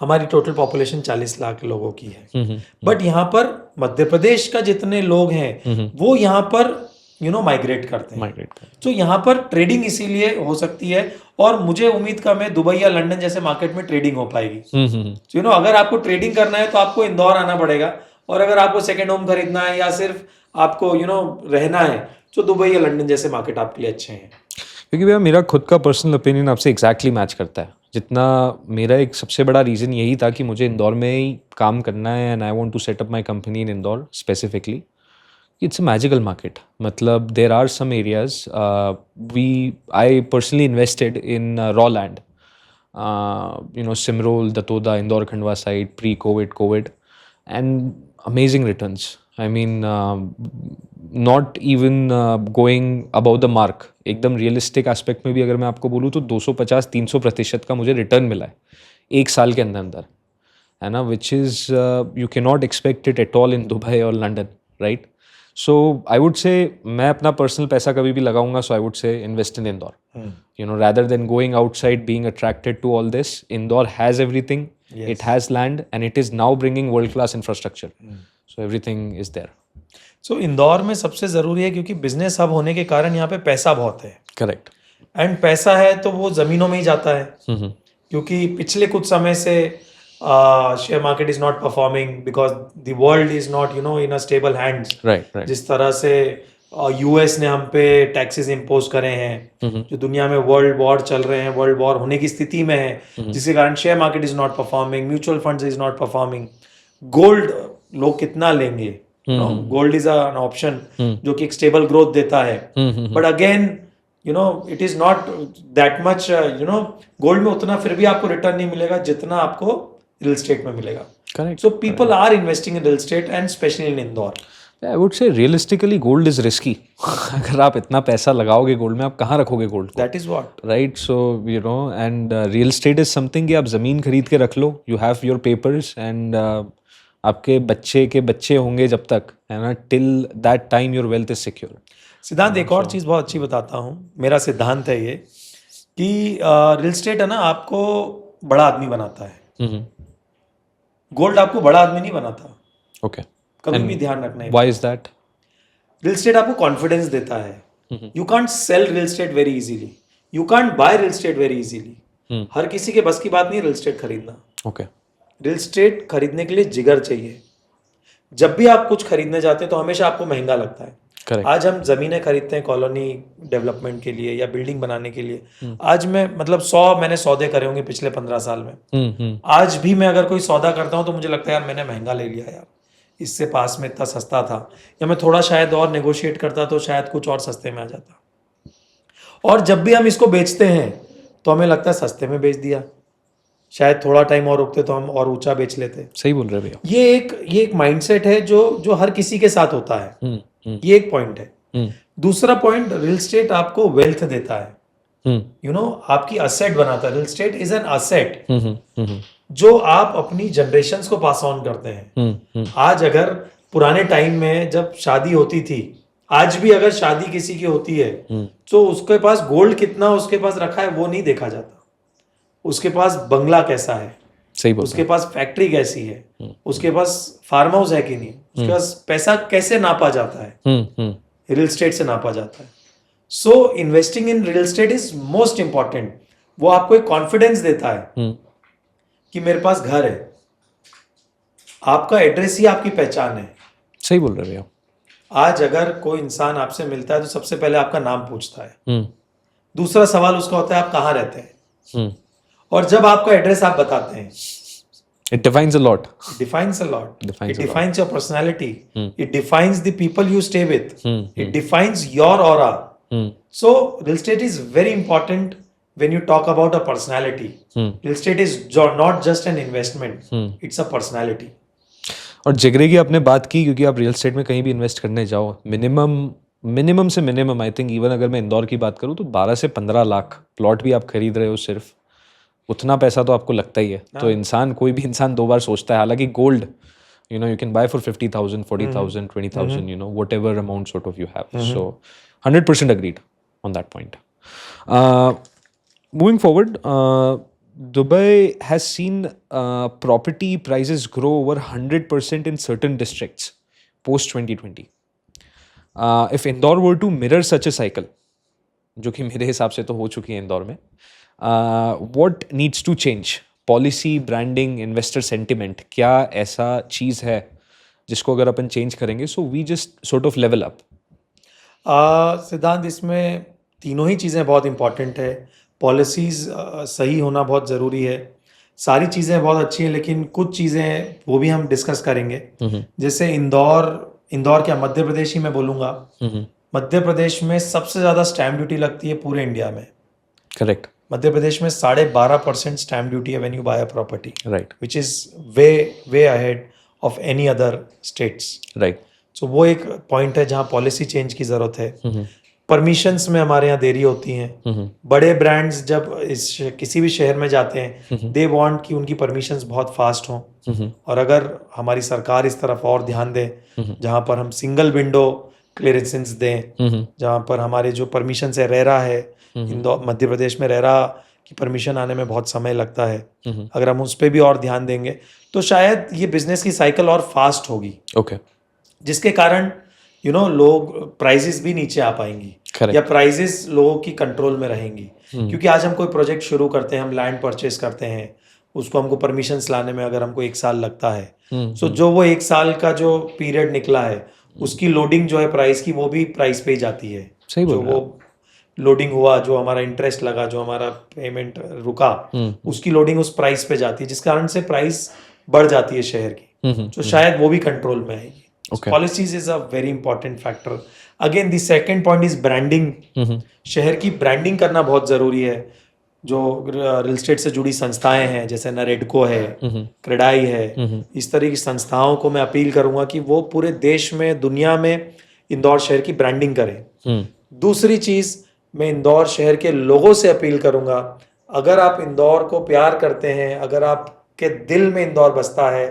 हमारी टोटल पॉपुलेशन 40 लाख लोगों की है. बट यहाँ पर मध्य प्रदेश का जितने लोग हैं वो यहाँ पर माइग्रेट करते हैं. तो यहाँ पर ट्रेडिंग इसीलिए हो सकती है. और मुझे उम्मीद कम है दुबई या लंदन जैसे मार्केट में ट्रेडिंग हो पाएगी. अगर आपको ट्रेडिंग करना है तो आपको इंदौर आना पड़ेगा. और अगर आपको सेकंड होम खरीदना है या सिर्फ आपको रहना है तो दुबई या लंदन जैसे मार्केट आपके लिए अच्छे हैं. क्योंकि भैया मेरा खुद का पर्सनल ओपिनियन आपसे एग्जैक्टली मैच करता है. जितना मेरा एक सबसे बड़ा रीज़न यही था कि मुझे इंदौर में ही काम करना है and I want to set up my company in Indore specifically. It's a magical market. मतलब there are some areas I personally invested in raw land. Simrol, Datoda, Indore, Khandwa side pre-COVID, and amazing returns. I mean, not even going above the mark. एकदम realistic aspect में भी अगर मैं आपको बोलूँ तो 250-300% का मुझे रिटर्न मिला है एक साल के अंदर, है ना, which is you can not expect it at all in Dubai और London, right. So I would say मैं अपना पर्सनल पैसा कभी भी लगाऊंगा, so I would say invest in Indore, rather than going outside being attracted to all this. Indore has everything. Yes. It has land and it is now bringing world class infrastructure. So everything is there. So Indore में सबसे ज़रूरी है क्योंकि business hub होने के कारण यहाँ पे पैसा बहुत है. करेक्ट. एंड पैसा है तो वो ज़मीनों में ही जाता है. क्योंकि पिछले कुछ समय से share market is not performing because the world is not in a stable hands. Right. जिस तरह से यूएस ने हम पे टैक्सेस इम्पोज करे हैं, जो दुनिया में वर्ल्ड वॉर चल रहे हैं, वर्ल्ड वॉर होने की स्थिति में है, जिसके कारण share market is not performing, mutual funds is not performing. Gold लोग कितना लेंगे? गोल्ड इज एन ऑप्शन जो कि एक स्टेबल ग्रोथ देता है. But again it is not that much. Gold में उतना फिर भी आपको रिटर्न नहीं मिलेगा जितना आपको रियल एस्टेट में मिलेगा. Correct. So people are investing in real estate and especially in Indore. I would say realistically gold is risky. अगर आप इतना पैसा लगाओगे गोल्ड में, आप कहाँ रखोगे गोल्ड को? That is what. Right. So and real estate is something कि आप ज़मीन खरीद के रख लो. You have your papers and आपके बच्चे के बच्चे होंगे जब तक, है ना, till that time your wealth is secure. सिद्धांत, एक और चीज़ बहुत अच्छी बताता हूँ. मेरा सिद्धांत है ये कि रियल एस्टेट है ना आपको बड़ा आदमी बनाता है. गोल्ड आपको बड़ा आदमी नहीं बनाता. ओके. कभी भी ध्यान रखना है. Why is that? Real estate आपको कॉन्फिडेंस देता है. You can't sell real estate very easily. You can't buy real estate very easily. हर किसी के बस की बात नहीं रियल एस्टेट खरीदना. ओके। रियल स्टेट खरीदने के लिए जिगर चाहिए। जब भी आप कुछ खरीदने जाते हैं तो हमेशा आपको महंगा लगता है। करेक्ट। आज हम जमीनें खरीदते हैं कॉलोनी डेवलपमेंट के लिए या बिल्डिंग बनाने के लिए। आज मैं मतलब 100 मैंने सौदे करे होंगे पिछले 15 साल में। आज भी मैं अगर कोई सौदा करता हूँ तो मुझे लगता है यार मैंने महंगा ले लिया यार, इससे पास में इतना सस्ता था, या मैं थोड़ा शायद और नेगोशिएट करता तो शायद कुछ और सस्ते में आ जाता। और जब भी हम इसको बेचते हैं तो हमें लगता है सस्ते में बेच दिया, शायद थोड़ा टाइम और रुकते तो हम और ऊंचा बेच लेते। सही बोल रहे भैया। ये एक माइंडसेट है जो हर किसी के साथ होता है। ये एक पॉइंट है। दूसरा पॉइंट, रियल स्टेट आपको वेल्थ देता है, आपकी असेट बनाता है। Real estate is an asset जो आप अपनी जनरेशन्स को पास ऑन करते हैं। आज अगर पुराने टाइम में जब शादी होती थी, आज भी अगर शादी किसी की होती है तो उसके पास गोल्ड कितना उसके पास रखा है वो नहीं देखा जाता, उसके पास बंगला कैसा है, सही बोल उसके पास फैक्ट्री कैसी है, उसके पास फार्म हाउस है कि नहीं, उसके पास पैसा कैसे नापा जाता है, रियल स्टेट से नापा जाता है। सो investing in real estate is most important. वो आपको एक कॉन्फिडेंस देता है कि मेरे पास घर है। आपका एड्रेस ही आपकी पहचान है। सही बोल रहे भैया। आज अगर कोई इंसान आपसे मिलता है तो सबसे पहले आपका नाम पूछता है। दूसरा सवाल उसका होता है आप कहाँ रहते हैं। और जब आपका एड्रेस आप बताते हैं, it defines a lot. It defines a lot. Defines It a lot. defines your personality. It defines the people you stay with. It defines your aura. So real estate is very important when you talk about a personality. Real estate is not just an investment. It's a personality. और जिगरे की आपने बात की, क्योंकि आप real estate में कहीं भी इन्वेस्ट करने जाओ, मिनिमम से मिनिमम आई थिंक इवन अगर मैं इंदौर की बात करूँ तो 12 से 15 लाख प्लॉट भी आप खरीद रहे हो, सिर्फ उतना पैसा तो आपको लगता ही है। तो इंसान, कोई भी इंसान 2 बार सोचता है। हालांकि gold you can buy for 50,000, 40,000, 20,000, whatever amount sort of you have. So 100% agreed on that point. Moving forward, Dubai has seen property prices grow over 100% in certain districts post 2020. If Indore were to mirror such a cycle, जो कि मेरे हिसाब से तो हो चुकी है इंदौर में, what needs to change? Policy, branding, investor sentiment, क्या ऐसा चीज़ है जिसको अगर अपन चेंज करेंगे so we just sort of level up? सिद्धांत, इसमें तीनों ही चीज़ें बहुत इंपॉर्टेंट है। पॉलिसीज़ सही होना बहुत ज़रूरी है। सारी चीज़ें बहुत अच्छी हैं लेकिन कुछ चीज़ें वो भी हम डिस्कस करेंगे। जैसे इंदौर क्या, मध्य प्रदेश ही मैं बोलूँगा। मध्य प्रदेश में सबसे ज़्यादा स्टैम्प ड्यूटी लगती है पूरे इंडिया में। करेक्ट। मध्य प्रदेश में 12.5% स्टैम्प ड्यूटी है when you buy a property, right, which is way ahead of any other states. Right. So वो एक पॉइंट है जहाँ पॉलिसी चेंज की जरूरत है। परमिशंस में हमारे यहाँ देरी होती हैं। बड़े ब्रांड्स जब किसी भी शहर में जाते हैं, दे वांट कि उनकी परमिशंस बहुत फास्ट हों। और अगर हमारी सरकार इस तरफ और ध्यान दे, जहाँ पर हम सिंगल विंडो क्लियरेंसेस दें, जहाँ पर हमारे जो परमिशन है, रेरा है, इंदौर मध्य प्रदेश में रेरा की परमिशन आने में बहुत समय लगता है, अगर हम उस पर भी और ध्यान देंगे तो शायद ये बिजनेस की साइकिल और फास्ट होगी। ओके। जिसके कारण लोग प्राइसेस भी नीचे आ पाएंगी। Correct. या प्राइसेस लोगों की कंट्रोल में रहेंगी। क्योंकि आज हम कोई प्रोजेक्ट शुरू करते हैं, हम लैंड परचेस करते हैं, उसको हमको परमिशंस लाने में अगर हमको 1 साल लगता है, सो जो वो 1 साल का जो पीरियड निकला है उसकी लोडिंग जो है प्राइस की, वो भी प्राइस पे ही जाती है। सही बोल जो वो लोडिंग हुआ, जो हमारा इंटरेस्ट लगा, जो हमारा पेमेंट रुका, उसकी लोडिंग उस प्राइस पे जाती है, जिस कारण से प्राइस बढ़ जाती है शहर की। तो शायद वो भी कंट्रोल में आएगी। Policies is a very important factor. Again the second point is branding. शहर की ब्रांडिंग करना बहुत जरूरी है। जो रियल एस्टेट से जुड़ी संस्थाएं हैं, जैसे नरेडको है, क्रेडाई है, इस तरह की संस्थाओं को मैं अपील करूंगा कि वो पूरे देश में, दुनिया में इंदौर शहर की ब्रांडिंग करें। दूसरी चीज, मैं इंदौर शहर के लोगों से अपील करूंगा, अगर आप इंदौर को प्यार करते हैं, अगर आपके दिल में इंदौर बसता है,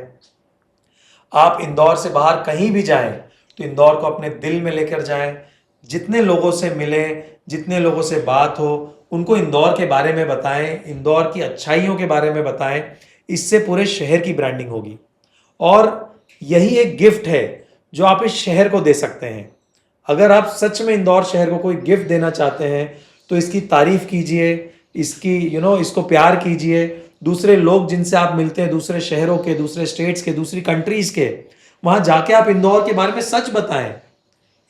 आप इंदौर से बाहर कहीं भी जाएं तो इंदौर को अपने दिल में लेकर जाएं। जितने लोगों से मिलें, जितने लोगों से बात हो, उनको इंदौर के बारे में बताएं, इंदौर की अच्छाइयों के बारे में बताएं। इससे पूरे शहर की ब्रांडिंग होगी। और यही एक गिफ्ट है जो आप इस शहर को दे सकते हैं। अगर आप सच में इंदौर शहर को कोई गिफ्ट देना चाहते हैं तो इसकी तारीफ कीजिए, इसकी इसको प्यार कीजिए, दूसरे लोग जिनसे आप मिलते हैं, दूसरे शहरों के, दूसरे स्टेट्स के, दूसरी कंट्रीज के, वहां जाके आप इंदौर के बारे में सच बताएं।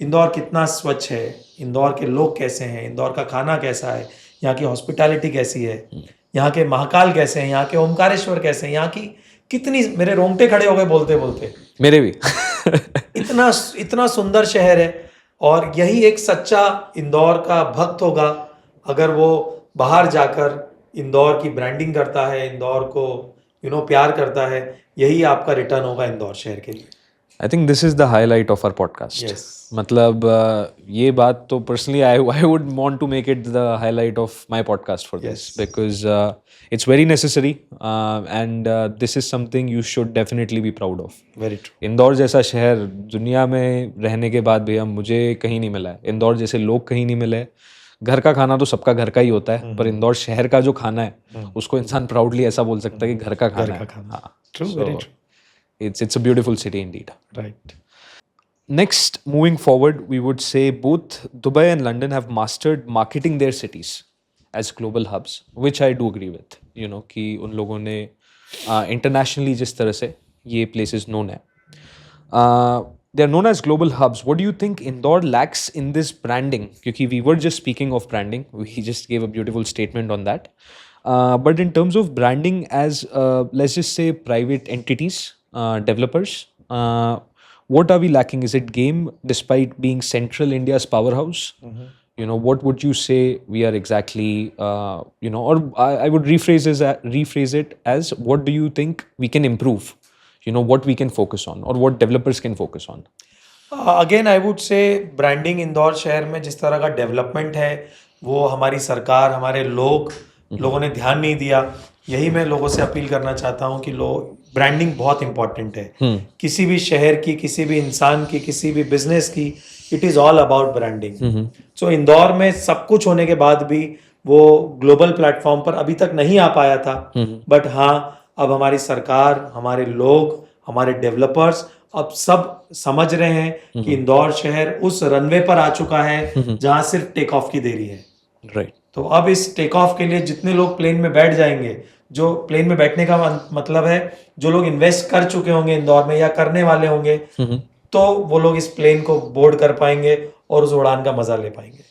इंदौर कितना स्वच्छ है, इंदौर के लोग कैसे हैं, इंदौर का खाना कैसा है, यहाँ की हॉस्पिटैलिटी कैसी है, यहाँ के महाकाल कैसे हैं, यहाँ के ओमकारेश्वर कैसे हैं, यहाँ की कितनी, मेरे रोंगटे खड़े हो गए बोलते बोलते। मेरे भी इतना इतना सुंदर शहर है, और यही एक सच्चा इंदौर का भक्त होगा अगर वो बाहर जाकर इंदौर की ब्रांडिंग करता है, इंदौर को प्यार करता है। यही आपका रिटर्न होगा इंदौर शहर के लिए। I think this is the highlight of our podcast. Yes. मतलब ये बात तो personally I would want to make it the highlight of my podcast for this, because it's very necessary and this is something you should definitely be proud of. Very true. Indore जैसा शहर दुनिया में रहने के बाद भैया मुझे कहीं नहीं मिला है, इंदौर जैसे लोग कहीं नहीं मिले। घर का खाना तो सबका घर का ही होता है, पर इंदौर शहर का जो खाना है उसको इंसान प्राउडली ऐसा बोल सकता है कि घर का खाना है। हाँ, true, very true. It's a beautiful city indeed. Right. Next, moving forward, we would say both Dubai and London have mastered marketing their cities as global hubs, which I do agree with. You know कि उन लोगों ने internationally जिस तरह से ये places known है, they are known as global hubs. What do you think Indore lacks in this branding? क्योंकि we were just speaking of branding, we just gave a beautiful statement on that. But in terms of branding as let's just say private entities, developers, what are we lacking? Is it game despite being central India's powerhouse? What would you say we are exactly, or I would rephrase it as what do you think we can improve? What we can focus on or what developers can focus on? Again, I would say branding Indore शहर में जिस तरह का development है वो हमारी सरकार, हमारे लोगों ने ध्यान नहीं दिया। यही मैं लोगों से अपील करना चाहता हूँ कि ब्रांडिंग बहुत इंपॉर्टेंट है। किसी भी शहर की, किसी भी इंसान की, किसी भी बिजनेस की, it is all about branding. So Indore में सब कुछ होने के बाद भी वो ग्लोबल प्लेटफॉर्म पर अभी तक नहीं आ पाया था, बट हाँ, अब हमारी सरकार, हमारे लोग, हमारे डेवलपर्स अब सब समझ रहे हैं कि इंदौर शहर उस रनवे पर आ चुका है जहां सिर्फ टेक ऑफ की देरी है। राइट। तो अब इस टेक ऑफ के लिए जितने लोग प्लेन में बैठ जाएंगे, जो प्लेन में बैठने का मतलब है जो लोग इन्वेस्ट कर चुके होंगे इंदौर में या करने वाले होंगे, तो वो लोग इस प्लेन को बोर्ड कर पाएंगे और उस उड़ान का मजा ले पाएंगे।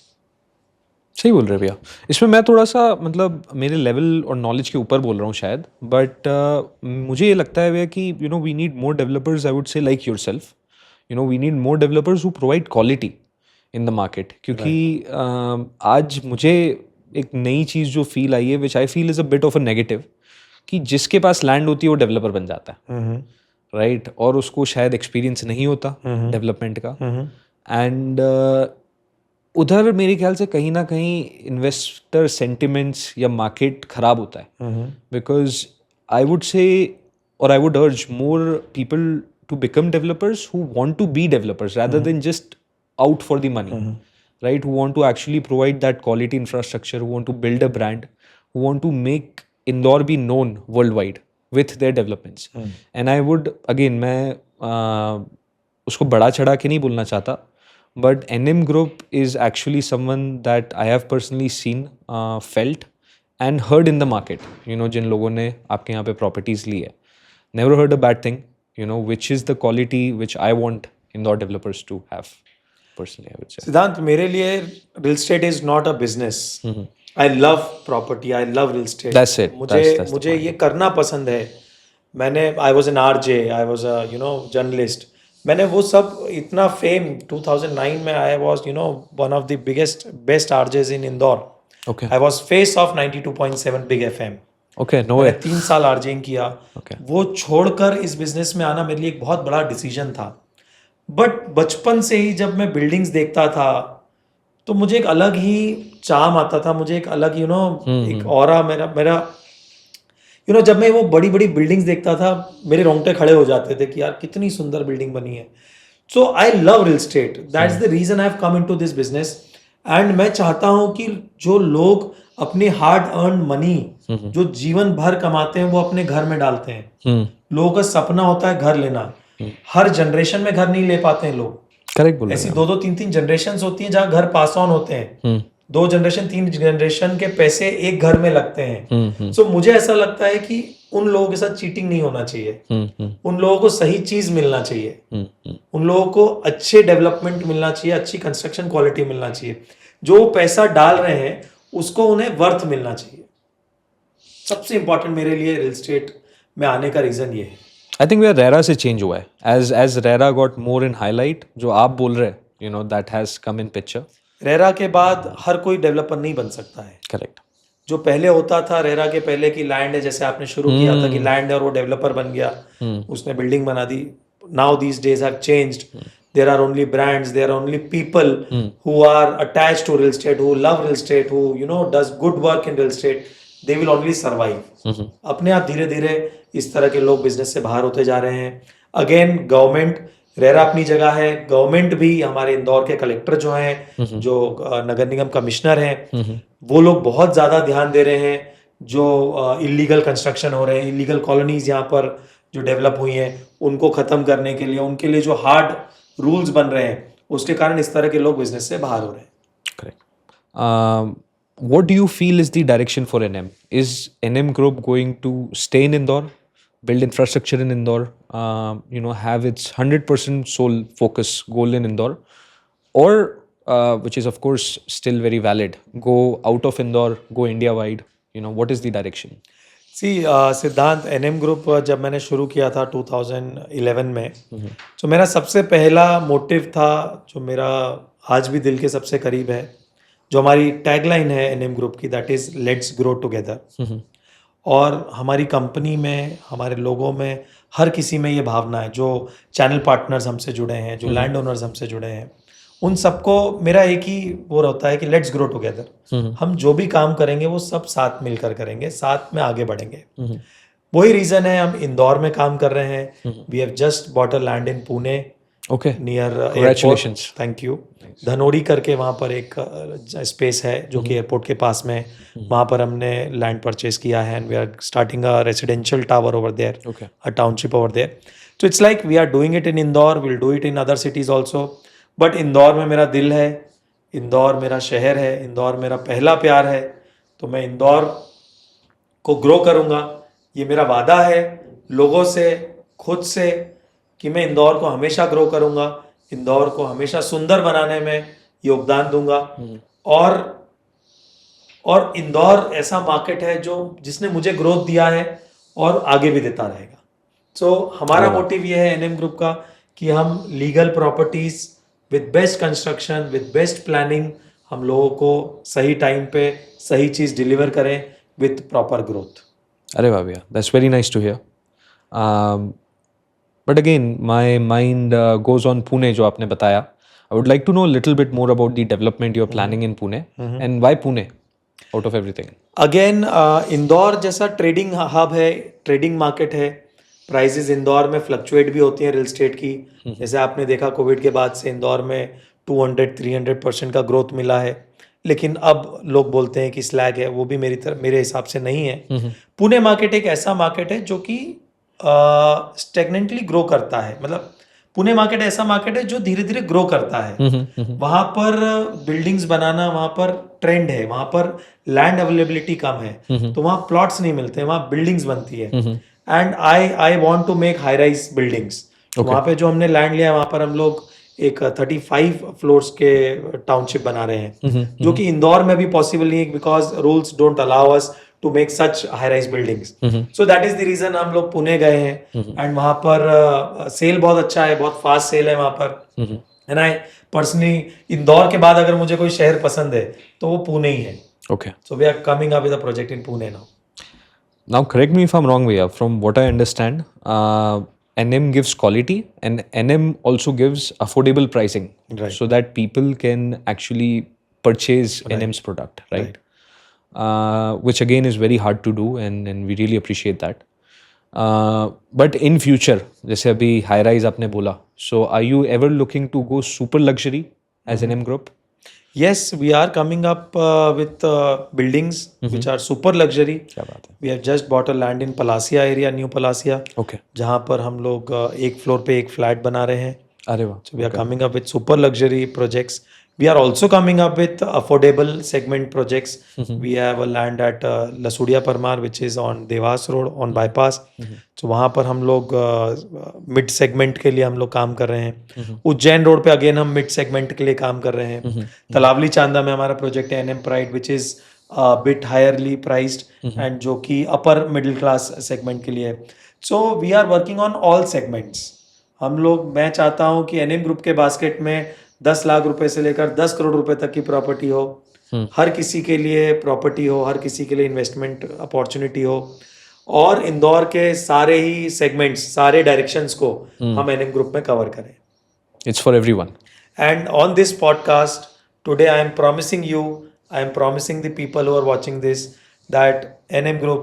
सही बोल रहे भैया। इसमें मैं थोड़ा सा मतलब मेरे लेवल और नॉलेज के ऊपर बोल रहा हूँ शायद, बट मुझे ये लगता है भैया कि we need more developers, I would say like yourself, we need more developers who provide quality in the market. क्योंकि आज मुझे एक नई चीज़ जो फील आई है, which I feel is a bit of a negative, कि जिसके पास लैंड होती है वो डेवलपर बन जाता है, राइट? और उसको शायद एक्सपीरियंस नहीं होता डेवलपमेंट का, एंड उधर मेरे ख्याल से कहीं ना कहीं इन्वेस्टर सेंटिमेंट्स या मार्केट खराब होता है। बिकॉज आई वुड से और I would urge more people to become developers who want to be developers rather than just out for the money, right? Who want to actually provide that quality infrastructure, who want to build a brand, who want to make Indore be known worldwide with their developments. And I would again, मैं उसको बड़ा चढ़ा के नहीं बोलना चाहता, but NM Group is actually someone that I have personally seen, felt and heard in the market. जिन लोगों ने आपके यहाँ पे properties ली है, never heard a bad thing, which is the quality which I want Indore developers to have. Personally, I would say. सिद्धांत, मेरे लिए real estate is not a business. I love property. I love real estate. That's it. मुझे ये करना पसंद है। I was an RJ. I was a journalist. मैंने वो सब इतना फेम 2009 में I was one of the best RJs in Indore. Okay. I was face of 92.7 Big FM. Okay, no way. 3 साल RJing किया। Okay. वो छोड़कर इस बिजनेस में आना मेरे लिए एक बहुत बड़ा डिसीजन था। बट बचपन से ही जब मैं बिल्डिंग्स देखता था तो मुझे एक अलग ही चार्म आता था, मुझे एक अलग एक ऑरा मेरा जब मैं वो बड़ी बड़ी बिल्डिंग्स देखता था मेरे रोंगटे खड़े हो जाते थे कि यार कितनी सुंदर बिल्डिंग बनी है। So I love real state, that's the reason I have come into this business. And मैं चाहता हूँ कि जो लोग अपनी हार्ड अर्न मनी जो जीवन भर कमाते हैं वो अपने घर में डालते हैं। लोगों का सपना होता है घर लेना, हर जनरेशन में घर नहीं ले पाते हैं लोग। करेक्ट बोल रहे हैं। ऐसी 2-2, 3-3 जनरेशन होती हैं जहाँ घर पास ऑन होते हैं। 2 जनरेशन 3 जनरेशन के पैसे एक घर में लगते हैं। सो मुझे ऐसा लगता है कि उन लोगों के साथ चीटिंग नहीं होना चाहिए, उन लोगों को सही चीज मिलना चाहिए, उन लोगों को अच्छे डेवलपमेंट मिलना चाहिए, अच्छी कंस्ट्रक्शन क्वालिटी मिलना चाहिए, जो पैसा डाल रहे हैं उसको उन्हें वर्थ मिलना चाहिए। सबसे इंपॉर्टेंट मेरे लिए रियल एस्टेट में आने का रीजन ये है। आई थिंक रेरा से चेंज हुआ है, एज रेरा गॉट मोर इन हाईलाइट, जो आप बोल रहे हैं, you know, that has come in picture. RERA के बाद हर कोई डेवलपर नहीं बन सकता है। करेक्ट। जो पहले होता था रेरा के पहले की लैंड है, जैसे आपने शुरू किया था कि लैंड है और वो डेवलपर बन गया, उसने बिल्डिंग बना दी। Now these days have changed, there are only brands, there are only people who are attached to real estate, who love real estate, who you know does good work in real estate, they will only survive. अपने आप धीरे धीरे इस तरह के लोग business से बाहर होते जा रहे हैं। अगेन गवर्नमेंट, रेरा अपनी जगह है, गवर्नमेंट भी, हमारे इंदौर के कलेक्टर जो हैं, जो नगर निगम कमिश्नर हैं, वो लोग बहुत ज्यादा ध्यान दे रहे हैं। जो इलीगल कंस्ट्रक्शन हो रहे हैं, इलीगल कॉलोनीज यहाँ पर जो डेवलप हुई हैं, उनको खत्म करने के लिए, उनके लिए जो हार्ड रूल्स बन रहे हैं, उसके कारण इस तरह के लोग बिजनेस से बाहर हो रहे हैं। Correct. What do you feel is the direction for NM? Is NM Group going to stay in Indore, build infrastructure in Indore, you know, have its 100% sole focus goal in Indore, or which is of course still very valid, go out of Indore, go India wide? You know, what is the direction? सी सिद्धांत, NM group जब मैंने शुरू किया था 2011 में, तो मेरा सबसे पहला मोटिव था, जो मेरा आज भी दिल के सबसे करीब है, जो हमारी टैगलाइन है NM ग्रुप की, that is let's grow together. और हमारी कंपनी में, हमारे लोगों में, हर किसी में ये भावना है, जो चैनल पार्टनर्स हमसे जुड़े हैं, जो लैंड ओनर्स हमसे जुड़े हैं, उन सबको मेरा एक ही वो रहता है कि लेट्स ग्रो टुगेदर। हम जो भी काम करेंगे वो सब साथ मिलकर करेंगे, साथ में आगे बढ़ेंगे। वही रीजन है, हम इंदौर में काम कर रहे हैं। We have just bought a land in Pune, Okay. Near Congratulations. Thank you. Dhanodi करके वहाँ पर एक स्पेस है जो कि एयरपोर्ट के पास में, वहाँ पर हमने लैंड परचेज किया है, and we are starting a residential tower over there, Okay. A township over there. So it's like we are doing it in Indore, will do it in other cities also, but Indore में मेरा दिल है, इंदौर मेरा शहर है, इंदौर मेरा पहला प्यार है, तो मैं इंदौर को ग्रो करूँगा। ये मेरा वादा है लोगों से, खुद से, कि मैं इंदौर को हमेशा ग्रो करूंगा, इंदौर को हमेशा सुंदर बनाने में योगदान दूंगा। और इंदौर ऐसा मार्केट है जो जिसने मुझे ग्रोथ दिया है और आगे भी देता रहेगा। सो हमारा मोटिव ये है NM ग्रुप का कि हम legal properties with best construction, with best planning, हम लोगों को सही टाइम पे सही चीज डिलीवर करें विद प्रॉपर ग्रोथ। अरे वाह भैया, that's very nice to hear. But again, my mind goes on Pune, जो आपने बताया. I would like to know a little bit more about the development you're planning in Pune, and why Pune out of everything? Again, Indore जैसा trading hub है, trading market है, prices Indore में fluctuate भी होती हैं रियल एस्टेट की। जैसे आपने देखा कोविड के बाद से इंदौर में 200-300% का ग्रोथ मिला है, लेकिन अब लोग बोलते हैं कि स्लैग है, वो भी मेरे हिसाब से नहीं है। पुणे मार्केट एक ऐसा मार्केट है जो कि स्टेगनेंटली ग्रो करता है, मतलब पुणे मार्केट ऐसा मार्केट है जो धीरे धीरे ग्रो करता है। वहां पर बिल्डिंग्स बनाना, वहां पर ट्रेंड है, वहां पर लैंड अवेलेबिलिटी कम है, तो वहां प्लॉट्स नहीं मिलते, वहां बिल्डिंग्स बनती है। And I want to make high rise buildings. वहां पे जो हमने लैंड लिया है, वहां पर हम लोग एक 35 फ्लोर्स के टाउनशिप बना रहे हैं, जो कि इंदौर में भी पॉसिबल नहीं है, because rules don't allow us to make such high rise buildings. So that is the reason हम लोग पुणे गए हैं। एंड वहां पर सेल बहुत अच्छा है, बहुत फास्ट सेल है वहां पर। एंड आई पर्सनली, इंदौर के बाद अगर मुझे कोई शहर पसंद है तो वो पुणे ही है। Okay. So we are coming up with a project in Pune now. Now, correct me if I'm wrong, Vijay. From what I understand, NM gives quality, and NM also gives affordable pricing, Right. so that people can actually purchase NM's product, right? Which again is very hard to do, and we really appreciate that. But in future, जैसे अभी high rise आपने बोला, so are you ever looking to go super luxury as NM Group? Yes, we are coming up with buildings which are super luxury. क्या बात है? We have just bought a land in Palasia area, New Palasia, Okay. जहाँ पर हम लोग एक floor पे एक फ्लैट बना रहे हैं। अरे वाह. So we are coming up with super luxury projects We are also coming up with affordable segment projects. We have a land at Lasudia Parmar, which is on Devas Road on bypass. तो वहाँ पर हम लोग mid segment के लिए हम लोग काम कर रहे हैं. उज्जैन रोड पे अगेन हम मिड सेगमेंट के लिए काम कर रहे हैं. तलावली चांदा में हमारा प्रोजेक्ट है NM Pride, which is bit highly priced and जो कि अपर मिडिल क्लास सेगमेंट के लिए है. So we are working on all segments. मैं चाहता हूँ कि NM ग्रुप के बास्केट में 10 लाख रुपए से लेकर 10 करोड़ रुपए तक की प्रॉपर्टी हो. हर किसी के लिए प्रॉपर्टी हो, हर किसी के लिए इन्वेस्टमेंट अपॉर्चुनिटी हो, और इंदौर के सारे ही सेगमेंट्स, सारे डायरेक्शंस को हम NM ग्रुप में कवर करें. It's for everyone. And on this podcast today I am promising the people who are watching this that NM Group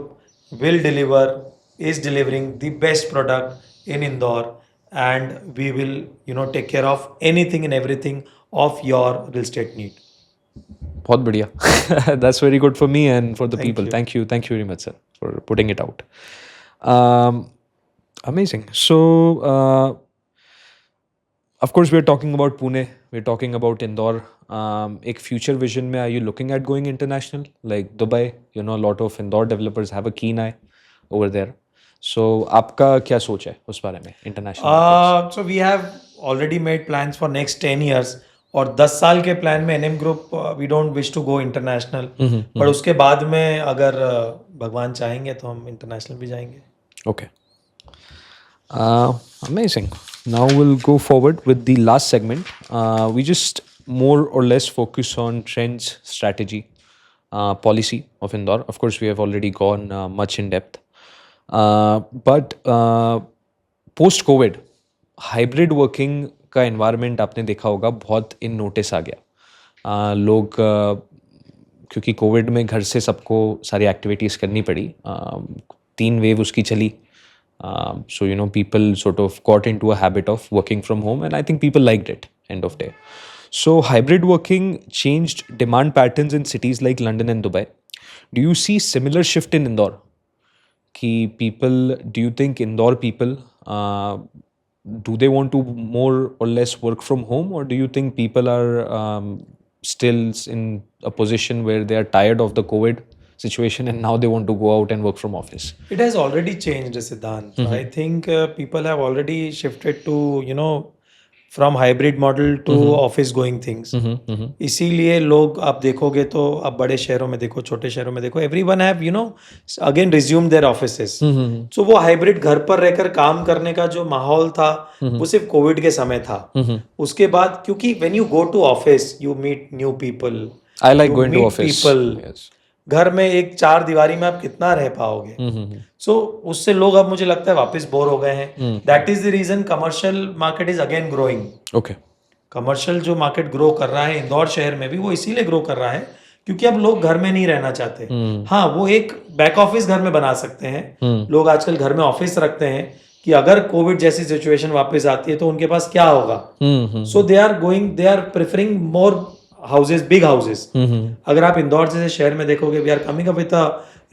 is delivering the best product in Indore, and we will take care of anything and everything of your real estate need. बहुत बढ़िया. That's very good for me and for the Thank people. you. Thank you very much, sir, for putting it out. Amazing. So of course we're talking about Pune, we're talking about Indore. एक future vision में, are you looking at going international like Dubai? A lot of Indore developers have a keen eye over there. So आपका क्या सोच है उस बारे में international markets? So we have already made plans for next 10 years, और 10 साल के प्लान में NM group we don't wish to go international. पर उसके बाद में अगर भगवान चाहेंगे तो हम international भी जाएंगे. Okay. Amazing. Now we'll go forward with the last segment. We just more or less focus on trends, strategy, policy of Indore. Of course, we have already gone much in depth. But post-COVID, hybrid working का environment आपने देखा होगा बहुत in notice आ गया. लोग क्योंकि Covid में घर से सबको सारी एक्टिविटीज़ करनी पड़ी, 3 वेव उसकी चली. So people sort of got into a habit of working from home, and I think people liked it end of day. So hybrid working changed demand patterns in cities like London and Dubai. Do you see similar shift in Indore? Do you think Indore people, do they want to more or less work from home, or do you think people are still in a position where they are tired of the COVID situation and now they want to go out and work from office? It has already changed, Siddhant. I think people have already shifted to from hybrid model to office going things. इसीलिए लोग आप देखोगे तो आप बड़े शहरों में देखो, छोटे शहरों में देखो, everyone have again resumed their offices. So वो hybrid घर पर रहकर काम करने का जो माहौल था वो सिर्फ कोविड के समय था. उसके बाद क्योंकि when you go to office you meet new people. I like going to office. Yes. घर में एक 4 दीवारी में आप कितना रह पाओगे. सो उससे लोग अब मुझे लगता है वापस बोर हो गए हैं. That is the reason commercial market is again growing. Okay. Commercial जो मार्केट ग्रो कर रहा है इंदौर शहर में भी, वो इसीलिए ग्रो कर रहा है क्योंकि अब लोग घर में नहीं रहना चाहते. हाँ, वो एक बैक ऑफिस घर में बना सकते हैं. लोग आजकल घर में ऑफिस रखते हैं कि अगर कोविड जैसी सिचुएशन वापस आती है तो उनके पास क्या होगा. So they are preferring more houses, big houses. अगर आप इंदौर जैसे शहर में देखोगे, we are coming up with a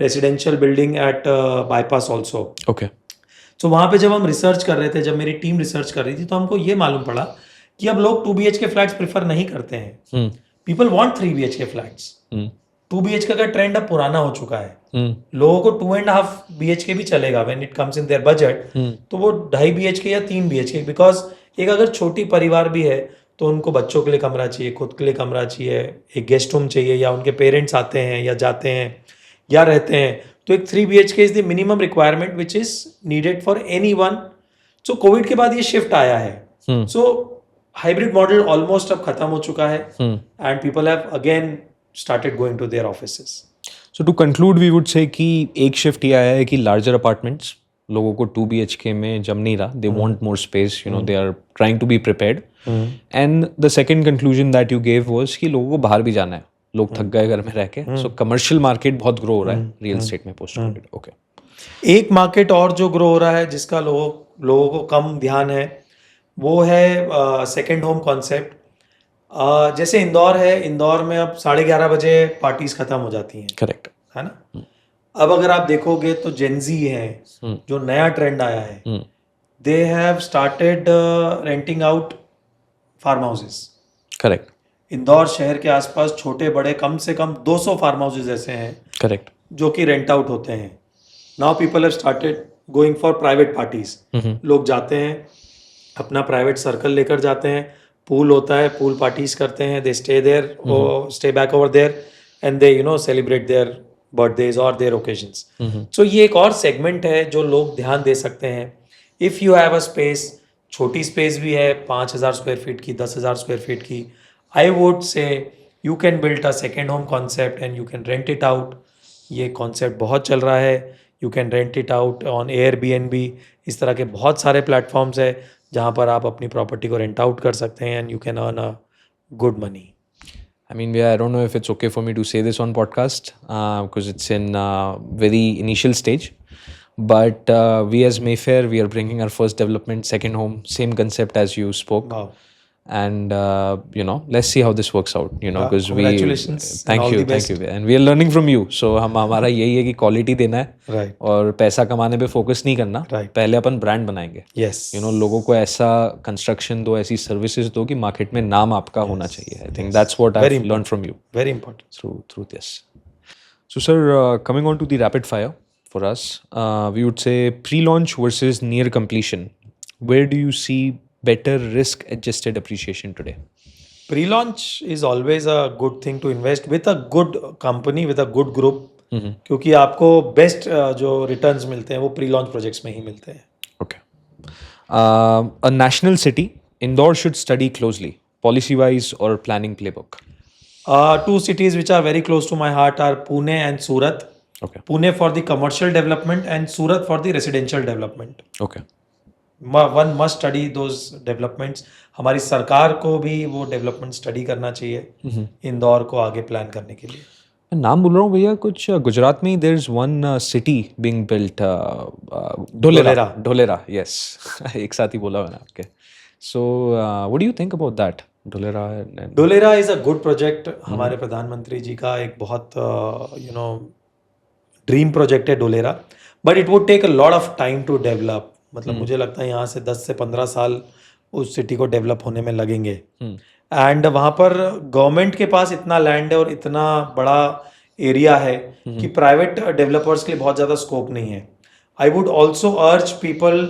residential building at bypass also. Okay. So वहाँ पे जब हम रिसर्च कर रहे थे, जब मेरी टीम रिसर्च कर रही थी, तो हमको ये मालूम पड़ा कि अब लोग 2 BHK फ्लैट्स प्रेफर नहीं करते हैं. People want 3 BHK flats. 2 BHK का ट्रेंड अब पुराना हो चुका है. लोगों को 2.5 BHK भी चलेगा when it comes in their budget. तो वो 2.5 BHK या 3 BHK, बिकॉज एक अगर छोटी परिवार भी है तो उनको बच्चों के लिए कमरा चाहिए, खुद के लिए कमरा चाहिए, एक गेस्ट रूम चाहिए, या उनके पेरेंट्स आते हैं या जाते हैं या रहते हैं, तो एक 3 BHK is the minimum requirement which is needed for anyone. So Covid के बाद ये शिफ्ट आया है. सो हाइब्रिड मॉडल ऑलमोस्ट अब खत्म हो चुका है and people have again started going to their offices. So to conclude we would say कि एक शिफ्ट ये आया है कि लार्जर अपार्टमेंट्स लोगों को 2 BHK में जम नहीं रहा. They want more space, they are trying to be prepared. And the second conclusion that you gave was कि लोगों को बाहर भी जाना है, लोग थक गए घर में रह के. सो कमर्शियल मार्केट बहुत ग्रो हो रहा है रियल एस्टेट में पोस्ट कोविड. ओके. एक मार्केट और जो ग्रो हो रहा है जिसका लोगों को कम ध्यान है, वो है सेकेंड होम कॉन्सेप्ट. जैसे इंदौर है, इंदौर में अब 11:30 बजे पार्टीज खत्म हो जाती हैं. करेक्ट है ना. अब अगर आप देखोगे तो जेनजी है, जो नया ट्रेंड आया है, they have started renting out farm houses. Correct. Indore शहर के आसपास छोटे बड़े कम से कम 200 फार्म हाउसेज ऐसे हैं करेक्ट जो कि रेंट आउट होते हैं. Now people have started going for private parties. लोग जाते हैं, अपना प्राइवेट सर्कल लेकर जाते हैं, पूल होता है, पूल पार्टीज करते हैं, दे स्टे देयर और stay back over there and they celebrate their birthdays और देयर ओकेजन्स. सो ये एक और सेगमेंट है जो लोग ध्यान दे सकते हैं. If you have a space, छोटी स्पेस भी है, 5,000 स्क्वायर फीट की, 10,000 स्क्वायर फीट की, आई वुड से you can build a second home concept and you can rent it out. ये कॉन्सेप्ट बहुत चल रहा है. You can rent it out on Airbnb. इस तरह के बहुत सारे प्लेटफॉर्म्स है जहाँ पर आप अपनी प्रॉपर्टी को रेंट आउट कर सकते हैं and you can earn a good money. I mean, yeah, I don't know if it's okay for me to say this on podcast because it's in very initial stage. But we as Mayfair, we are bringing our first development, second home, same concept as you spoke. Wow. And let's see how this works out. Because congratulations thank and all you, the best. thank you, and we are learning from you. So हमारा यही है कि quality देना है, Right. और पैसा कमाने पे फोकस नहीं करना. Right. पहले अपन ब्रांड बनाएंगे. Yes. लोगों को ऐसा कंस्ट्रक्शन दो, ऐसी सर्विसेज दो कि मार्केट में नाम आपका होना चाहिए. I think that's what I've learned from you Very important. through this. So sir, coming on to the rapid fire for us, we would say pre-launch versus near completion. Where do you see better risk adjusted appreciation today? Pre-launch is always a good thing to invest with a good company, with a good group. क्योंकि आपको best जो returns मिलते हैं वो pre-launch projects में ही मिलते हैं. Okay. A national city, Indore should study closely, policy-wise or planning playbook. Two cities which are very close to my heart are Pune and Surat. Okay. Pune for the commercial development and Surat for the residential development. Okay. One must study those developments. हमारी सरकार को भी वो development study करना चाहिए इंदौर को आगे plan करने के लिए. नाम बोल रहा हूँ भैया, कुछ गुजरात में there is one city being built, Dholera. Yes, एक साथ ही बोला मैंने आपके. So what do you think about that Dholera? Dholera is a good project. हमारे प्रधानमंत्री जी का एक बहुत ड्रीम प्रोजेक्ट है Dholera, but it would take a lot of time to develop. मतलब मुझे लगता है यहाँ से 10 से 15 साल उस सिटी को डेवलप होने में लगेंगे. एंड वहाँ पर गवर्नमेंट के पास इतना लैंड है और इतना बड़ा एरिया है कि प्राइवेट डेवलपर्स के लिए बहुत ज़्यादा स्कोप नहीं है. I would also urge people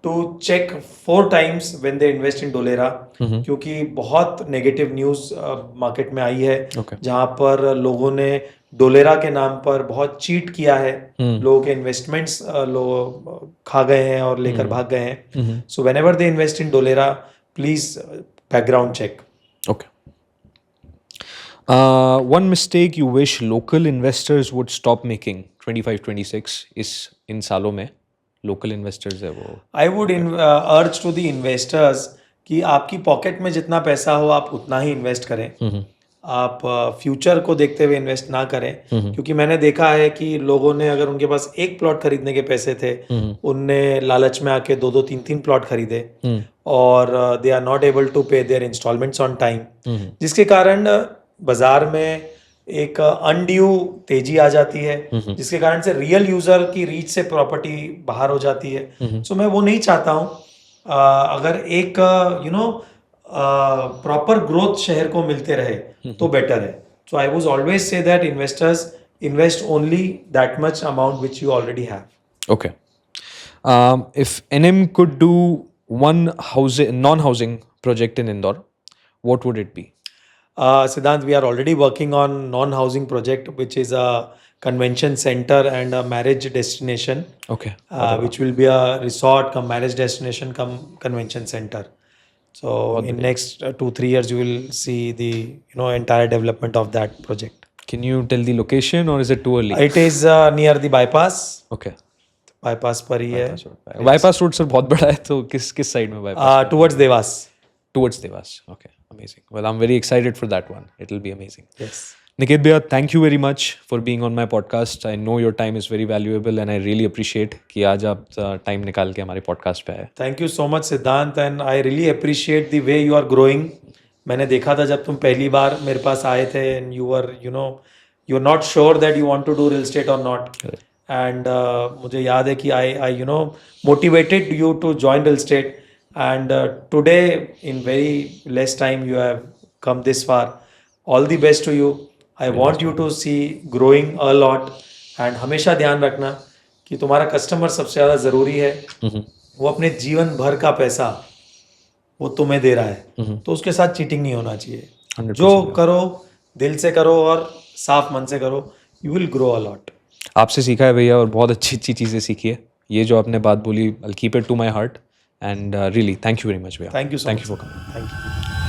to check 4 times when they invest in Dholera, क्योंकि बहुत नेगेटिव न्यूज़ मार्केट में आई है जहाँ पर लोगों ने डोलेरा के नाम पर बहुत चीट किया है. लोगों के इन्वेस्टमेंट्स लोग खा गए हैं और लेकर भाग गए हैं. So whenever they invest in Dholera, please background check. Okay. One mistake you wish local investors would stop making 25-26 is इन सालों में local investors है वो. I would urge to the investors कि आपकी पॉकेट में जितना पैसा हो आप उतना ही इन्वेस्ट करें. आप फ्यूचर को देखते हुए इन्वेस्ट ना करें, क्योंकि मैंने देखा है कि लोगों ने, अगर उनके पास एक प्लॉट खरीदने के पैसे थे, उनने लालच में आके 2-2, 3-3 प्लॉट खरीदे और they are not able to pay their instalments on time, जिसके कारण बाजार में एक अनड्यू तेजी आ जाती है, जिसके कारण से रियल यूजर की रीच से प्रॉपर्टी बाहर हो जाती है. सो मैं वो नहीं चाहता हूँ. अगर एक प्रॉपर ग्रोथ शहर को मिलते रहे तो बेटर है. So I would always say that investors invest only that much amount which you already have. Okay. If NM could do one non-housing project in Indore, what would it be? Siddhant, we are already working on non-housing project, which is a convention center and a marriage destination. Okay. Which will be a resort cum marriage destination cum convention center. So in next 2-3 years, you will see the entire development of that project. Can you tell the location or is it too early? It is near the bypass. Okay. bypass पर ही है. Bypass road sir बहुत बड़ा है, तो किस side में bypass? Towards Devas. Towards Devas. Okay, amazing. Well, I'm very excited for that one. It will be amazing. Yes. Niket Bhaiya, thank you very much for being on my podcast. I know your time is very valuable and I really appreciate कि आज आप time निकाल के हमारे podcast पे आए. Thank you so much Siddhant, and I really appreciate the way you are growing. मैंने देखा था जब तुम पहली बार मेरे पास आए थे and you were you're not sure that you want to do real estate or not. And मुझे याद है कि I motivated you to join real estate, and today in very less time you have come this far. All the best to you. I want you to see growing a lot. And हमेशा ध्यान रखना कि तुम्हारा customer सबसे ज़्यादा ज़रूरी है. वो अपने जीवन भर का पैसा वो तुम्हें दे रहा है, तो उसके साथ चीटिंग नहीं होना चाहिए. 100% जो करो दिल से करो और साफ मन से करो, you will grow a lot. आपसे सीखा है भैया, और बहुत अच्छी अच्छी चीज़ें सीखी है. ये जो आपने बात बोली, I keep it to my heart. And really thank you very much भैया. Thank you so thank much. You for coming. Thank you.